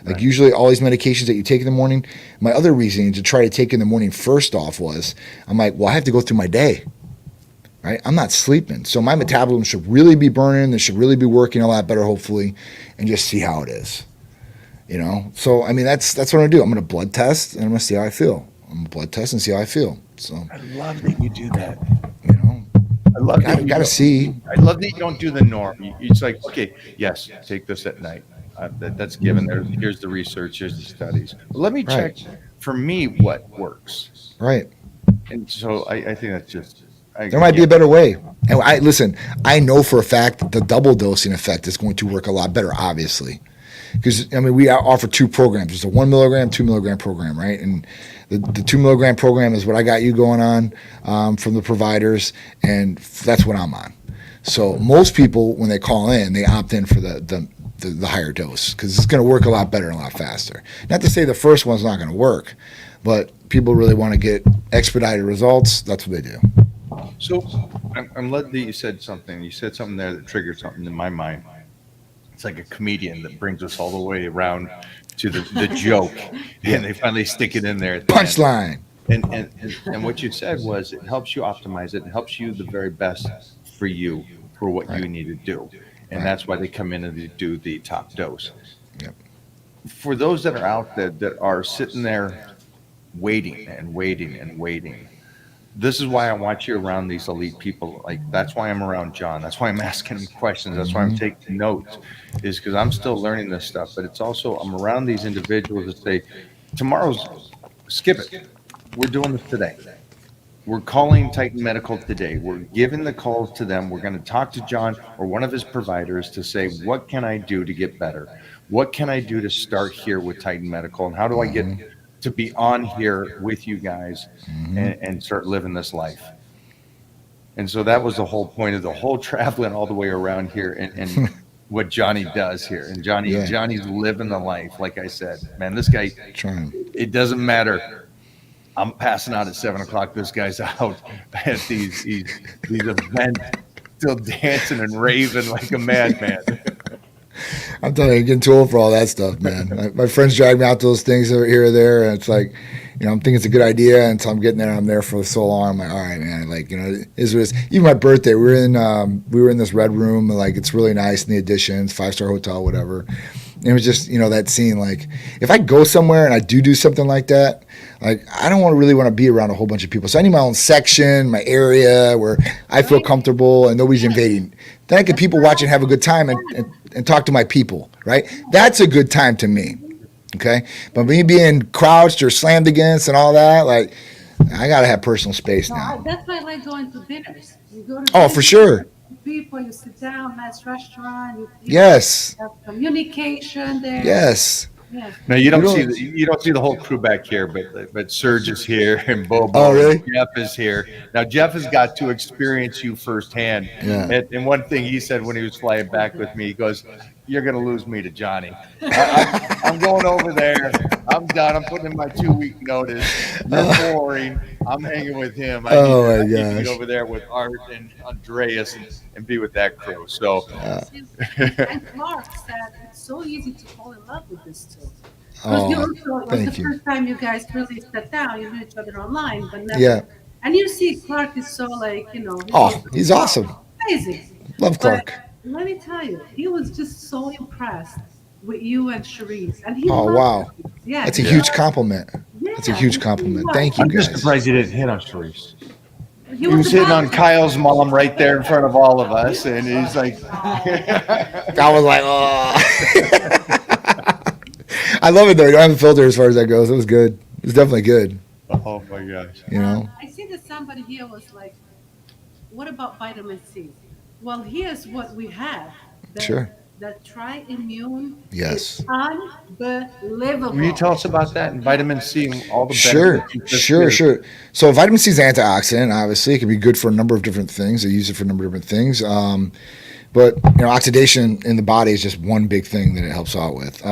Like Right. usually all these medications that you take in the morning, my other reasoning to try to take in the morning first off was, I'm like, well, I have to go through my day, right? I'm not sleeping. So my metabolism should really be burning. It should really be working a lot better, hopefully, and just see how it is, So, I mean, that's what I'm going to do. I'm going to blood test, and I'm going to see how I feel. I'm going to blood test and see how I feel. So, I love that you do that. you know, I love that you got to don't- see. I love that you don't do the norm. It's like, okay, yes, take this at night. That's given. Here's the research. Here's the studies. But let me Right. check for me what works. Right. And so I think that's just. There might be a better way. And listen, I know for a fact that the double dosing effect is going to work a lot better, obviously. because I mean we offer two programs. There's a 1 milligram, 2 milligram program, right? And the 2 milligram program is what I got you going on from the providers, and that's what I'm on. So most people, when they call in, they opt in for the higher dose because it's going to work a lot better and a lot faster. Not to say the first one's not going to work, but people really want to get expedited results. That's what they do. So I'm glad that you said something. You said something there that triggered something in my mind. It's like a comedian that brings us all the way around to the joke, and they finally stick it in there. At the end. Punchline. And what you said was it helps you optimize it. It helps you the very best for you for what you need to do. And that's why they come in and they do the top dose. Yep. For those that are out there that are sitting there waiting and waiting and waiting, this is why I want you around these elite people. Like, that's why I'm around John. That's why I'm asking him questions. That's why I'm taking notes, is because I'm still learning this stuff. But it's also, I'm around these individuals that say, tomorrow's, skip it. We're doing this today. We're calling Titan Medical today. We're giving the calls to them. We're going to talk to John or one of his providers to say, what can I do to get better? What can I do to start here with Titan Medical? And how do I get to be on here with you guys and start living this life? And so that was the whole point of the whole traveling all the way around here and what Johnny does here. And Johnny's living the life. Like I said, man, this guy, it doesn't matter. I'm passing out at 7 o'clock. This guy's out at these events, still dancing and raving like a madman. I'm telling you, I'm getting too old for all that stuff, man. My friends drag me out to those things here or there, and it's like, I'm thinking it's a good idea until I'm getting there. I'm there for so long. I'm like, all right, man. Like, it is what it is. Even my birthday, we were in this red room, and like it's really nice in the Additions, 5-star hotel, whatever. And it was just, that scene. Like, if I go somewhere and I do something like that, like I don't really want to be around a whole bunch of people. So I need my own section, my area where I feel comfortable and nobody's invading. Then I get people watch and have a good time and talk to my people, right? That's a good time to me, okay? But me being crouched or slammed against and all that, like, I got to have personal space now. That's why I like going to dinners. You go to dinners, for sure. People, you sit down, nice restaurant. You have communication there. Yes. Yeah. No, you don't see the whole crew back here, but Serge is here and Bobo. Oh, really? And Jeff is here. Now Jeff has got to experience you firsthand. Yeah. And one thing he said when he was flying back with me, he goes, "You're gonna lose me to Johnny. I'm going over there. I'm done. I'm putting in my 2-week notice. You're boring. I'm hanging with him. I need to be over there with Art and Andreas and be with that crew." So. And Clark said it's so easy to fall in love with this too. Oh, it was the first time you guys really sat down. You knew each other online, but never. Yeah. And you see, Clark is so he's awesome. Amazing. Love Clark. But let me tell you, he was just so impressed with you and Cherise. And wow. Yeah. That's a huge compliment. Yeah. That's a huge compliment. Thank you, guys. I'm just surprised you didn't hit on Cherise. He was hitting on Kyle's mom right there in front of all of us, and he's like, I was like, oh. I love it though. You don't have a filter as far as that goes. It was good. It was definitely good. Oh my gosh. I see that somebody here was like, what about vitamin C? Well, here's what we have. Sure. That Tri-Immune is unbelievable. Will you tell us about that and vitamin C and all the benefits? Sure. So vitamin C is an antioxidant. Obviously, it can be good for a number of different things. They use it for a number of different things. But oxidation in the body is just one big thing that it helps out with.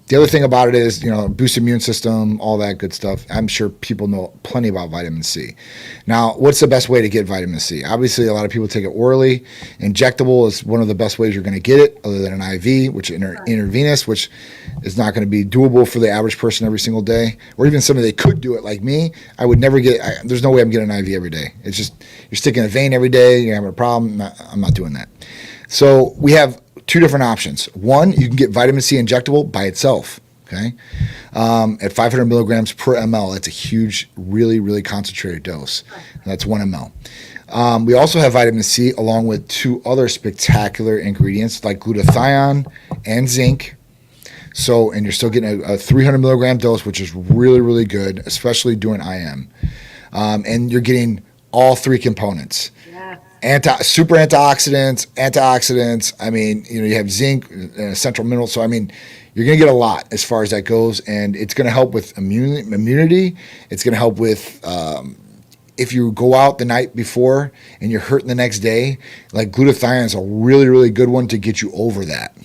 The other thing about it is, boost immune system, all that good stuff. I'm sure people know plenty about vitamin C. Now, what's the best way to get vitamin C? Obviously, a lot of people take it orally. Injectable is one of the best ways you're going to get it, other than an IV, which is intravenous, which is not going to be doable for the average person every single day. Or even somebody that could do it like me, I would never there's no way I'm getting an IV every day. It's just, you're sticking a vein every day, you're having a problem. I'm not doing that. So we have two different options. One, you can get vitamin C injectable by itself, okay? At 500 milligrams per ml. That's a huge, really, really concentrated dose. That's 1 ml. We also have vitamin C along with two other spectacular ingredients like glutathione and zinc. So, and you're still getting a 300 milligram dose, which is really, really good, especially during IM. And you're getting all three components. Yes. super antioxidants. I mean, you have zinc, essential minerals. So I mean, you're going to get a lot as far as that goes, and it's going to help with immunity. It's going to help with if you go out the night before and you're hurting the next day. Like glutathione is a really, really good one to get you over that.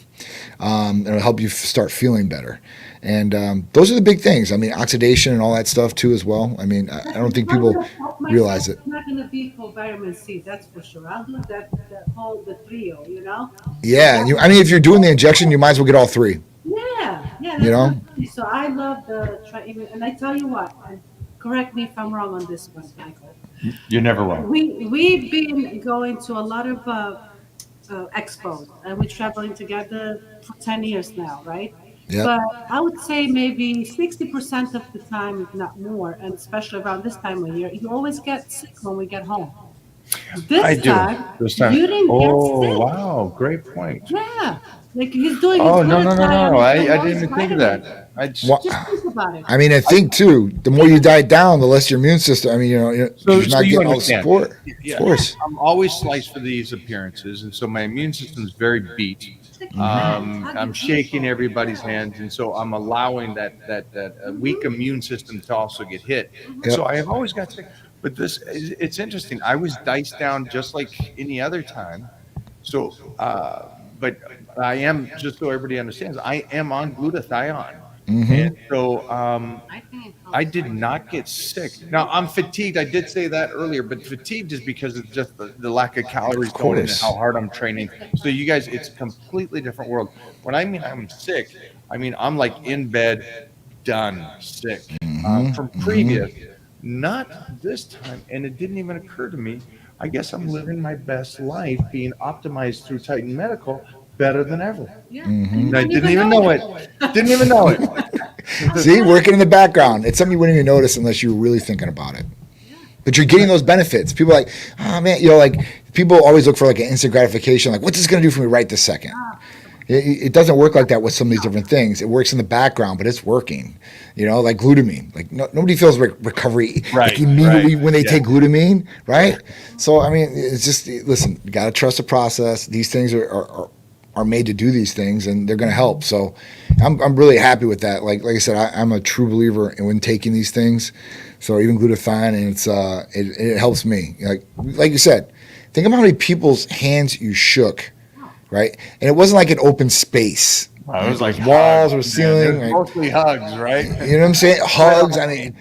It'll help you start feeling better. And those are the big things. I mean, oxidation and all that stuff too as well. I mean, I don't think people realize it. I'm not going to be for vitamin C, that's for sure. I'll do that whole the trio, you know. Yeah, I mean, if you're doing the injection, you might as well get all three. Yeah, yeah. You know. So I love and I tell you what, and correct me if I'm wrong on this one, Michael. You're never wrong. We've been going to a lot of expos, and we're traveling together for 10 years now, right? Yep. But I would say maybe 60% of the time, if not more, and especially around this time of year, you always get sick when we get home. I This do. time, This time. you didn't Oh, get sick. wow. Great point. Yeah, like he's doing his Oh, no, no, no, glutathione no. I and all didn't his even think of vitamins. that. I just, Wha- Just think about it. I mean, I think too, the more you diet down, the less your immune system. I mean, you're so not you getting all the understand. support. Yeah, Of course. I'm always sliced for these appearances, and so my immune system is very beat. I'm shaking everybody's hands, and so I'm allowing that weak immune system to also get hit. Yep. So I have always got sick. But it's interesting. I was diced down just like any other time. So, but I am, just so everybody understands, I am on glutathione. And so I think it I helps. did not get sick. Now I'm fatigued. I did say that earlier, but fatigued is because of just the lack of calories going in and course. how hard I'm training. So you guys, it's a completely different world. When I mean I'm sick, I mean I'm like in bed, done, sick. From previous, not this time, and it didn't even occur to me. I guess I'm living my best life, being optimized through Titan Medical better than ever. Yeah, And I didn't even know it. Didn't even know it. See, working in the background. It's something you wouldn't even notice unless you were really thinking about it. But you're getting those benefits. People are like, oh man, like people always look for like an instant gratification. Like, what's this going to do for me right this second? It doesn't work like that with some of these different things. It works in the background, but it's working. Like glutamine. Like nobody feels recovery like immediately when they take glutamine, right? So I mean, it's just listen. You got to trust the process. These things are made to do these things, and they're going to help. So I'm really happy with that. Like I said, I'm a true believer in when taking these things. So even glutathione, and it helps me. Like you said, think about how many people's hands you shook. Right, and it wasn't like an open space. It was like walls hugs, or ceiling. man. Mostly hugs, right? You know what I'm saying? Hugs. I mean,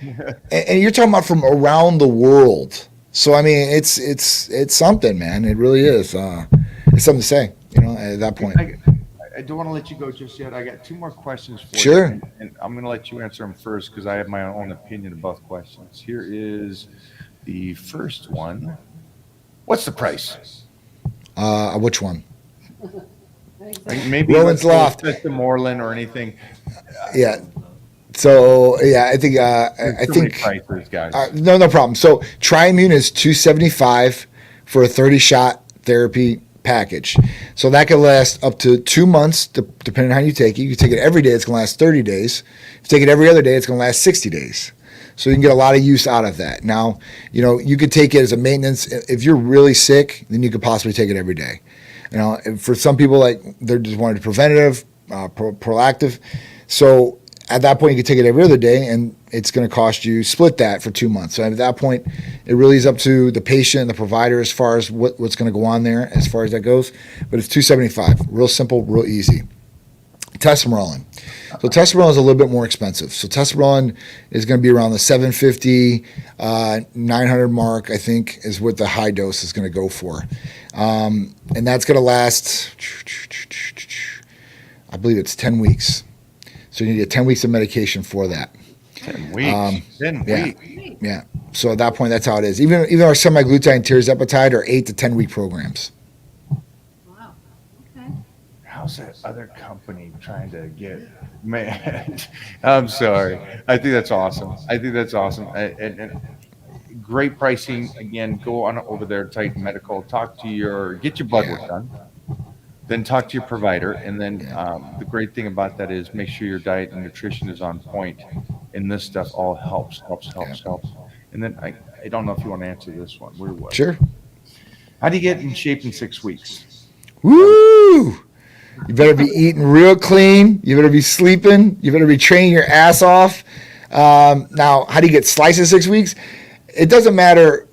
and you're talking about from around the world. So I mean, it's something, man. It really is. It's something to say. At that point. I don't want to let you go just yet. I got two more questions for Sure. you, and I'm going to let you answer them first because I have my own opinion of both questions. Here is the first one. What's the price? Which one? Like maybe Roland's Loft. Mr. Moreland or anything. Yeah. So yeah, I think There's too many prices, guys. no problem. So Triimmune is $275 for a 30-shot therapy package. So that could last up to 2 months, depending on how you take it. You can take it every day; it's going to last 30 days. If you take it every other day, it's going to last 60 days. So you can get a lot of use out of that. Now, you could take it as a maintenance. If you're really sick, then you could possibly take it every day. For some people, like they're just wanting preventative, proactive. So at that point, you can take it every other day, and it's going to cost you split that for 2 months. So at that point, it really is up to the patient and the provider as far as what's going to go on there as far as that goes. But it's $275, real simple, real easy. Testosterone. So testosterone is a little bit more expensive. So testosterone is going to be around the 750, 900 mark, I think, is what the high dose is going to go for. And that's going to last, I believe it's 10 weeks. So you need to get 10 weeks of medication for that. 10 weeks. 10 yeah. weeks. Yeah. So at that point, that's how it is. Even our semaglutide and tirzepatide are 8 to 10 week programs. Wow. Okay. How's that other company trying to get? Man, I'm sorry. I think that's awesome. And great pricing. Again, go on over there, Titan Medical. Get your blood work done. Then talk to your provider, and then the great thing about that is make sure your diet and nutrition is on point, and this stuff all helps. And then I don't know if you want to answer this one. Where was it? Sure. How do you get in shape in 6 weeks? Woo! You better be eating real clean. You better be sleeping. You better be training your ass off. Now, how do you get sliced in 6 weeks? It doesn't matter.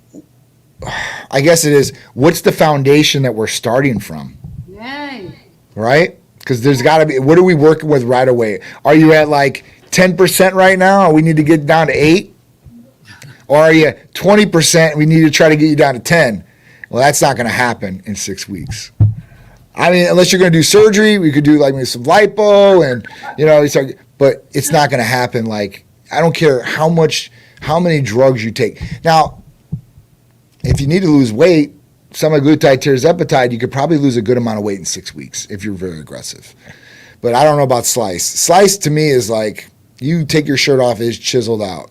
I guess it is. What's the foundation that we're starting from? Yay. Right? Because there's got to be. What are we working with right away? Are you at like 10% right now? Or we need to get down to 8? Or are you 20%? We need to try to get you down to 10. Well, that's not going to happen in 6 weeks. I mean, unless you're going to do surgery, we could do like maybe some lipo and, but it's not going to happen. Like, I don't care how many drugs you take. Now, if you need to lose weight, semaglutide, tirzepatide, you could probably lose a good amount of weight in 6 weeks if you're very aggressive. But I don't know about slice. Slice to me is like you take your shirt off, it's chiseled out.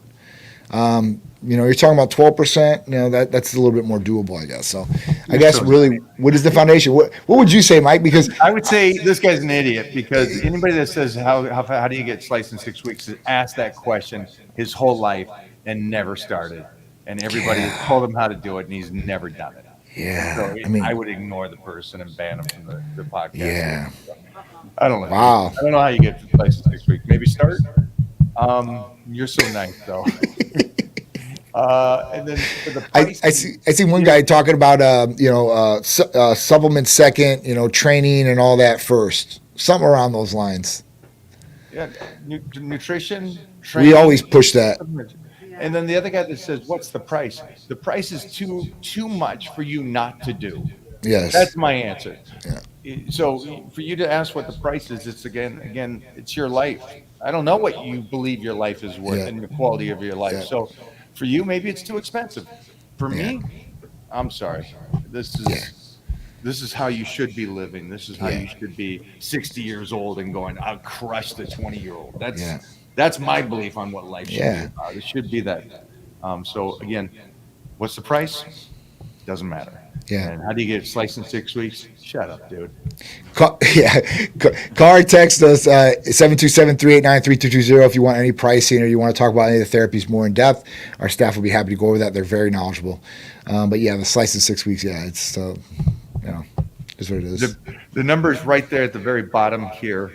You're talking about 12%. That's a little bit more doable, I guess. So, I guess really, what is the foundation? What would you say, Mike? Because I would say this guy's an idiot because anybody that says how do you get sliced in 6 weeks has asked that question his whole life and never started, and everybody has told him how to do it, and he's never done it. Yeah, So I would ignore the person and ban him from the podcast. Yeah. I don't know. Wow. I don't know how you get sliced in 6 weeks. Maybe start. You're so nice though. And then for the I see one guy talking about supplements second, training and all that first, something around those lines. Yeah, nutrition. We always push that. And then the other guy that says, "What's the price?" The price is too much for you not to do. Yes, That's my answer. Yeah. So for you to ask what the price is, it's again, it's your life. I don't know what you believe your life is worth and the quality of your life. Yeah. So for you, maybe it's too expensive. For me, I'm sorry. This is how you should be living. This is how you should be 60 years old and going, I'll crush the 20-year-old. That's my belief on what life should be about. It should be that. So again, what's the price? Doesn't matter. Yeah. And how do you get sliced in 6 weeks? Shut up, dude. Call or text us 727-389-3220 if you want any pricing or you want to talk about any of the therapies more in depth. Our staff will be happy to go over that. They're very knowledgeable. But yeah, the slice in 6 weeks, it's is what it is. The number is right there at the very bottom here.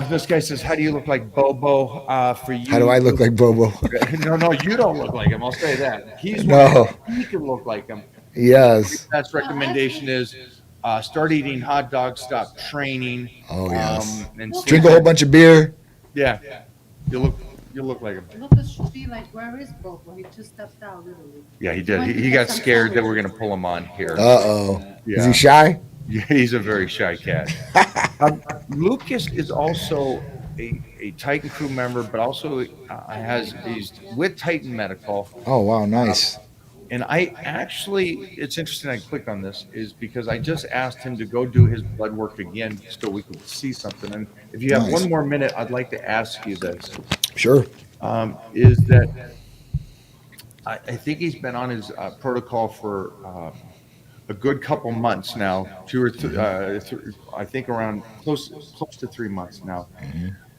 This guy says, "How do you look like Bobo?" For you, how do I look like Bobo? No, you don't look like him. I'll say that. He can look like him. Yes. Best recommendation is start eating hot dogs, stop training. Oh yes. And drink a whole bunch of beer. Yeah, you look like him. Lucas should be like, where is Bobo? He just stepped out literally. Yeah, he did. He got scared that we're gonna pull him on here. Is he shy? Yeah, he's a very shy cat. Lucas is also a Titan crew member, but also he's with Titan Medical. Oh wow, nice. And it's interesting I clicked on this is because I just asked him to go do his blood work again so we could see something. And if you have one more minute, I'd like to ask you this. Sure. Is that I think he's been on his protocol for a good couple months now, 2 or 3, I think around close to 3 months now.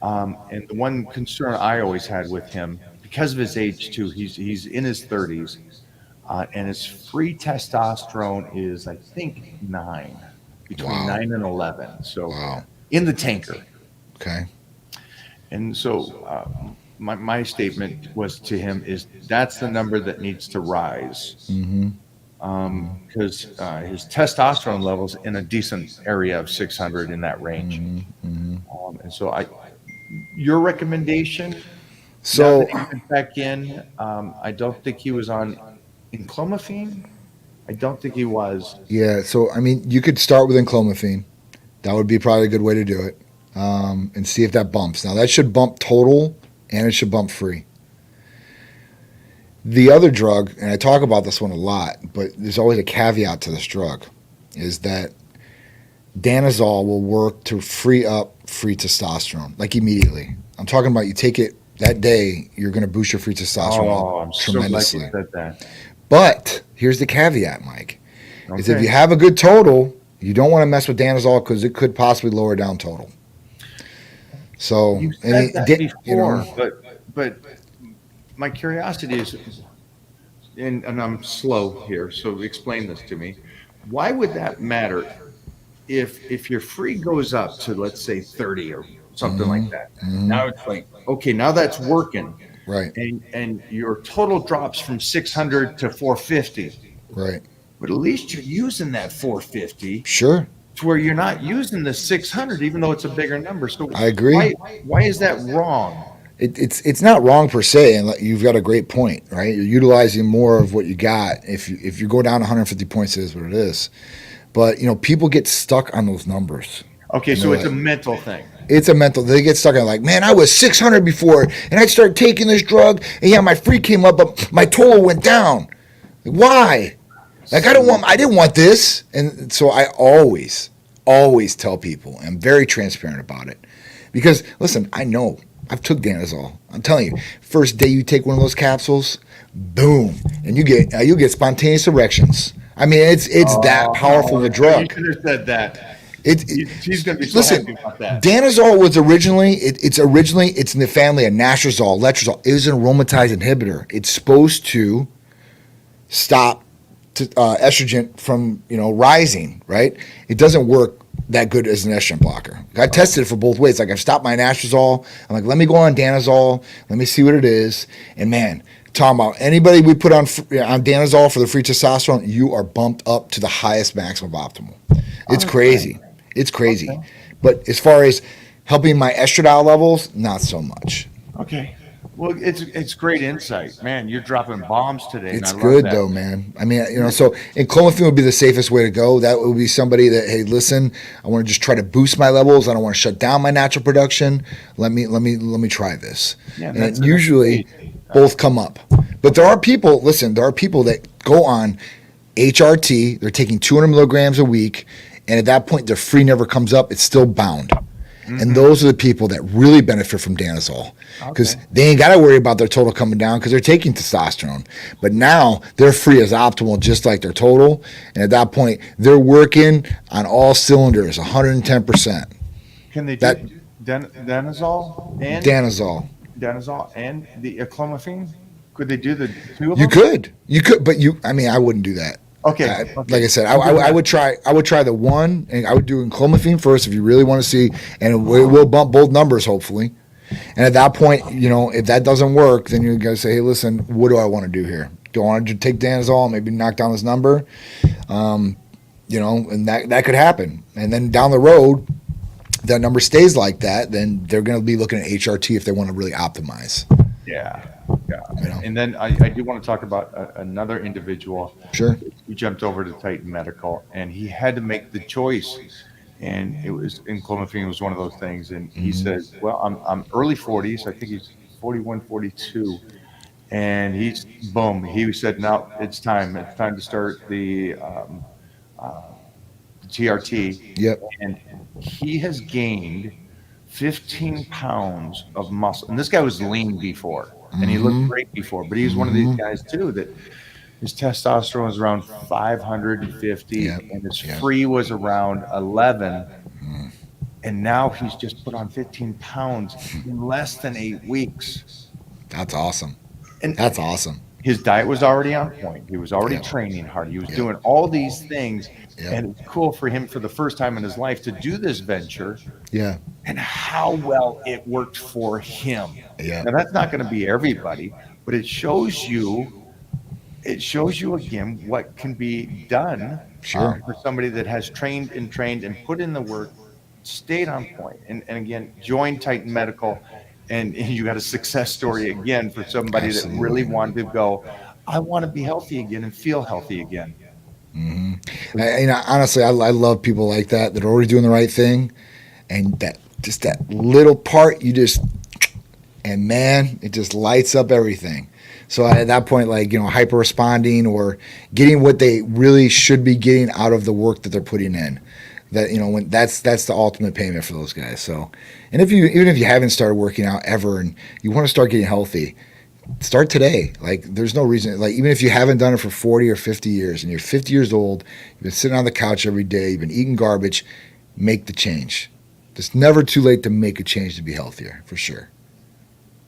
And the one concern I always had with him, because of his age too, he's in his 30s, and his free testosterone is, I think, between 9 and 11. So in the tanker. Okay. And so my statement was to him is that's the number that needs to rise. Mm-hmm. Because his testosterone levels in a decent area of 600 in that range. Mm-hmm. And so your recommendation, so now that he went back in, I don't think he was on enclomiphene. I don't think he was. Yeah, so I mean, you could start with enclomiphene. That would be probably a good way to do it, and see if that bumps. Now that should bump total, and it should bump free. The other drug, and I talk about this one a lot, but there's always a caveat to this drug, is that danazol will work to free up free testosterone, like immediately. I'm talking about you take it that day, you're going to boost your free testosterone I'm tremendously. So glad you said that. But here's the caveat, Mike, is if Okay. you have a good total, you don't want to mess with danazol because it could possibly lower down total. So, You said that before, you know, but my curiosity is and I'm slow here, so explain this to me. Why would that matter if your free goes up to, let's say, 30 or something like that? Now it's like, okay, now that's working, Right. and your total drops from 600 to 450. Right. But at least you're using that 450 Sure. to where you're not using the 600, even though it's a bigger number. So I agree. why is that wrong? It's not wrong per se, and you've got a great point, right? You're utilizing more of what you got. If you go down 150 points, it is what it is. But people get stuck on those numbers. Okay, so it's a mental thing. It's a mental. They get stuck on like, man, I was 600 before, and I started taking this drug, and yeah, my free came up, but my total went down. Like, why? Like I didn't want this, and so I always tell people. I'm very transparent about it, because listen, I know. I've took Danazol. I'm telling you, first day you take one of those capsules, boom, and you get spontaneous erections. I mean, it's that powerful of a drug. You could have said that. She's going to be so Listen, happy about that. Danazol was originally it's in the family of Nastrazol, Letrozole. It was an aromatase inhibitor. It's supposed to stop estrogen from rising. Right? It doesn't work that good as an estrogen blocker. I tested it for both ways. Like I've stopped my Nastrazol. I'm like, let me go on Danazol. Let me see what it is. And man, talking about anybody we put on Danazol for the free testosterone, you are bumped up to the highest maximum of optimal. It's crazy. It's crazy. Okay. But as far as helping my estradiol levels, not so much. Okay. Well, it's great insight, man. You're dropping bombs today. It's and I love good that. though, man. I mean, so and clomiphene would be the safest way to go. That would be somebody that, hey, listen, I want to just try to boost my levels. I don't want to shut down my natural production. Let me try this. Yeah, and usually both come up. But there are people that go on HRT. They're taking 200 milligrams a week, and at that point, their free never comes up. It's still bound. And those are the people that really benefit from Danazol, because they ain't got to worry about their total coming down because they're taking testosterone. But now their free is optimal, just like their total. And at that point, they're working on all cylinders, 110%. Can they do Danazol and Danazol. and the clomiphene? Could they do the two of You them? could, but I wouldn't do that. Okay. Like I said, I would try the one, and I would do clomiphene first if you really want to see, and it will bump both numbers hopefully. And at that point, if that doesn't work, then you got to say, hey, listen, what do I want to do here? Do I want to take Danazol, maybe knock down this number, and that could happen. And then down the road, that number stays like that, then they're going to be looking at HRT if they want to really optimize. Yeah. You know? And then I do want to talk about another individual. Sure. He jumped over to Titan Medical, and he had to make the choice. And clomiphene was one of those things. And he said, well, I'm early 40s. I think he's 41, 42. And he said, no, it's time. It's time to start the TRT. Yep. And he has gained 15 pounds of muscle. And this guy was lean before, and he looked great before, but he was one of these guys too that his testosterone was around 550, and his free was around 11. And now he's just put on 15 pounds in less than 8 weeks. That's awesome. And That's awesome. his diet was already on point. He was already training hard. He was doing all these things. And it's cool for him for the first time in his life to do this venture. Yeah. And how well it worked for him. Yeah. Now that's not going to be everybody, but it shows you again what can be done for somebody that has trained and put in the work, stayed on point, and again joined Titan Medical, and you got a success story again for somebody that really wanted to go, I want to be healthy again and feel healthy again. Honestly, I love people like that are already doing the right thing, and that little part and man, it just lights up everything. So at that point, hyper responding or getting what they really should be getting out of the work that they're putting in, when that's the ultimate payment for those guys. So, and even if you haven't started working out ever and you want to start getting healthy, start today. There's no reason, even if you haven't done it for 40 or 50 years and you're 50 years old, you've been sitting on the couch every day, you've been eating garbage, make the change. It's never too late to make a change to be healthier, for sure.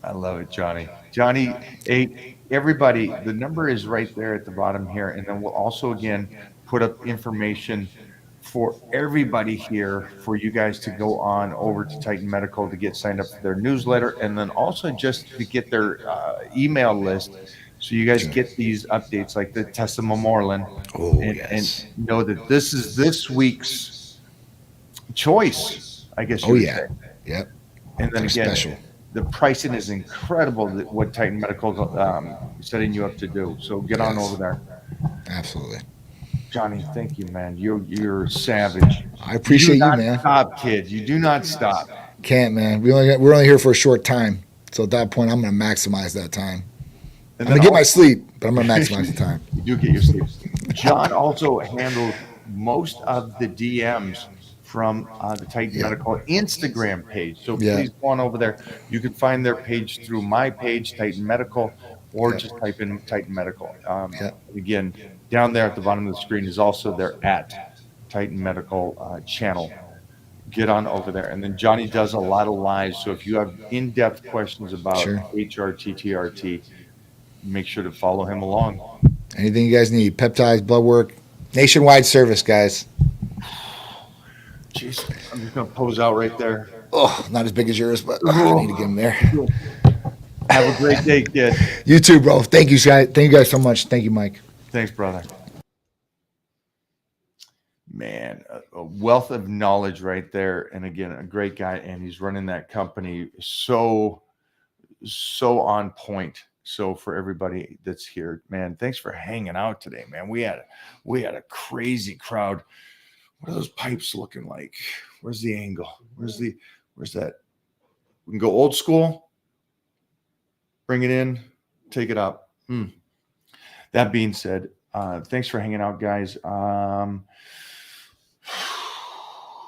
I love it, Johnny. Johnny, everybody, the number is right there at the bottom here. And then we'll also, again, put up information for everybody here for you guys to go on over to Titan Medical to get signed up for their newsletter, and then also just to get their email list, so you guys Sure. get these updates like the Tessa Memorial, Oh, and yes. know that this is this week's choice, I guess you Oh, would yeah. say. Yep. And then They're again, special. the pricing is incredible that what Titan Medical setting you up to do. So get on over Yes. there. Absolutely. Johnny, thank you, man. You're savage. I You do appreciate you, not man. stop, kid. You do not stop. Can't, man. We're only here for a short time. So at that point, I'm going to maximize that time. And I'm then going to get my sleep, but I'm going to maximize the time. You do get your sleep. John also handles most of the DMs from the Titan Yeah. Medical Instagram page. So Yeah. please go on over there. You can find their page through my page, Titan Medical, or Yeah. just type in Titan Medical. Yeah. Again, down there at the bottom of the screen is also their Titan Medical channel. Get on over there. And then Johnny does a lot of lives. So if you have in-depth questions about Sure. HRT, TRT, make sure to follow him along. Anything you guys need, peptides, blood work, nationwide service, guys. Jeez, I'm just gonna pose out right there. Oh, not as big as yours, but I need to get them there. Have a great day, kid. You too, bro. Thank you, guys. Thank you guys so much. Thank you, Mike. Thanks, brother. Man, a wealth of knowledge right there. And again, a great guy, and he's running that company so on point. So for everybody that's here, man, thanks for hanging out today, man. We had a crazy crowd. What are those pipes looking like? Where's the angle? Where's that? We can go old school. Bring it in, take it up. That being said, thanks for hanging out, guys.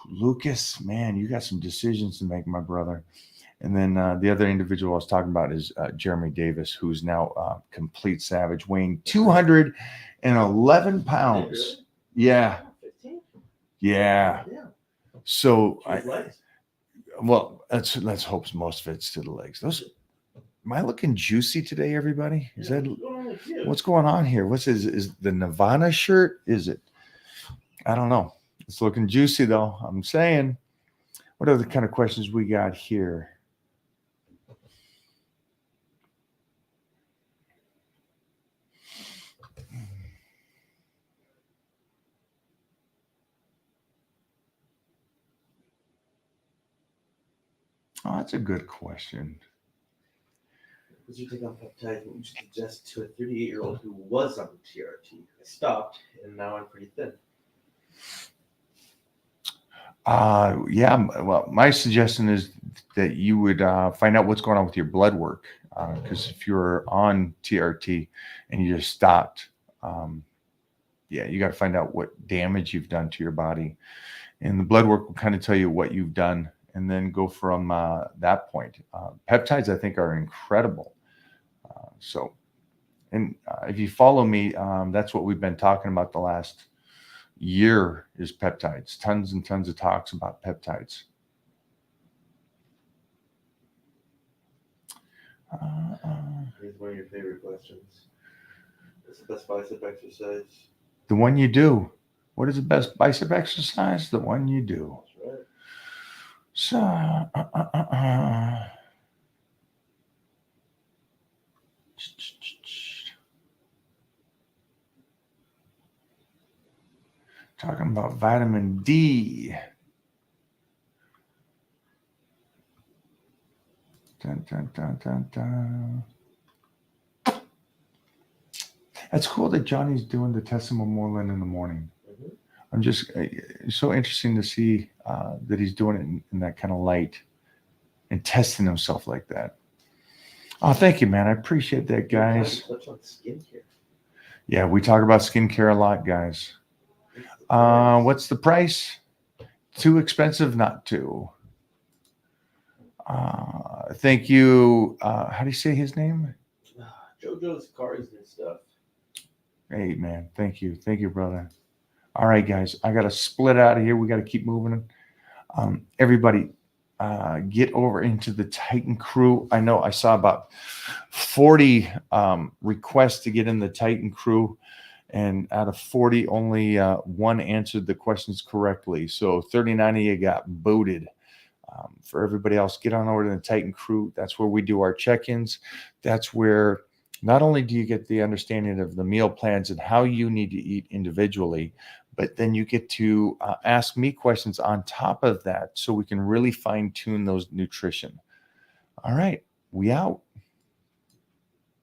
Lucas, man, you got some decisions to make, my brother. And then the other individual I was talking about is Jeremy Davis, who's now complete savage, weighing 211 pounds. Yeah. Yeah. So, let's hope most of it's to the legs. Am I looking juicy today, everybody? Is that what's going on here? Is the Nirvana shirt? Is it? I don't know. It's looking juicy though. I'm saying. What are the kind of questions we got here? Oh, that's a good question. Would you take on peptides? What would you suggest to a 38-year-old who was on TRT? I stopped, and now I'm pretty thin. Yeah. Well, my suggestion is that you would find out what's going on with your blood work, because if you're on TRT and you just stopped, you got to find out what damage you've done to your body, and the blood work will kind of tell you what you've done, and then go from that point. Peptides, I think, are incredible. If you follow me, that's what we've been talking about the last year is peptides. Tons and tons of talks about peptides. Here's one of your favorite questions. What's the best bicep exercise? The one you do. What is the best bicep exercise? The one you do. That's right. So, talking about vitamin D. Dun, dun, dun, dun, dun. That's cool that Johnny's doing the Tessa Memorial in the morning. Mm-hmm. I'm just it's so interesting to see that he's doing it in that kind of light and testing himself like that. Oh, thank you, man. I appreciate that, guys. Touch on skincare. Yeah, we talk about skincare a lot, guys. What's the price? Too expensive not to. Thank you. How do you say his name? JoJo's cars and stuff. Hey, man. Thank you. Thank you, brother. All right, guys. I got to split out of here. We got to keep moving. Everybody, get over into the Titan crew. I know I saw about 40 requests to get in the Titan crew, and out of 40, only one answered the questions correctly. So 39 of you got booted. For everybody else, get on over to the Titan crew. That's where we do our check-ins. That's where not only do you get the understanding of the meal plans and how you need to eat individually, but then you get to ask me questions on top of that so we can really fine tune those nutrition. All right, we out.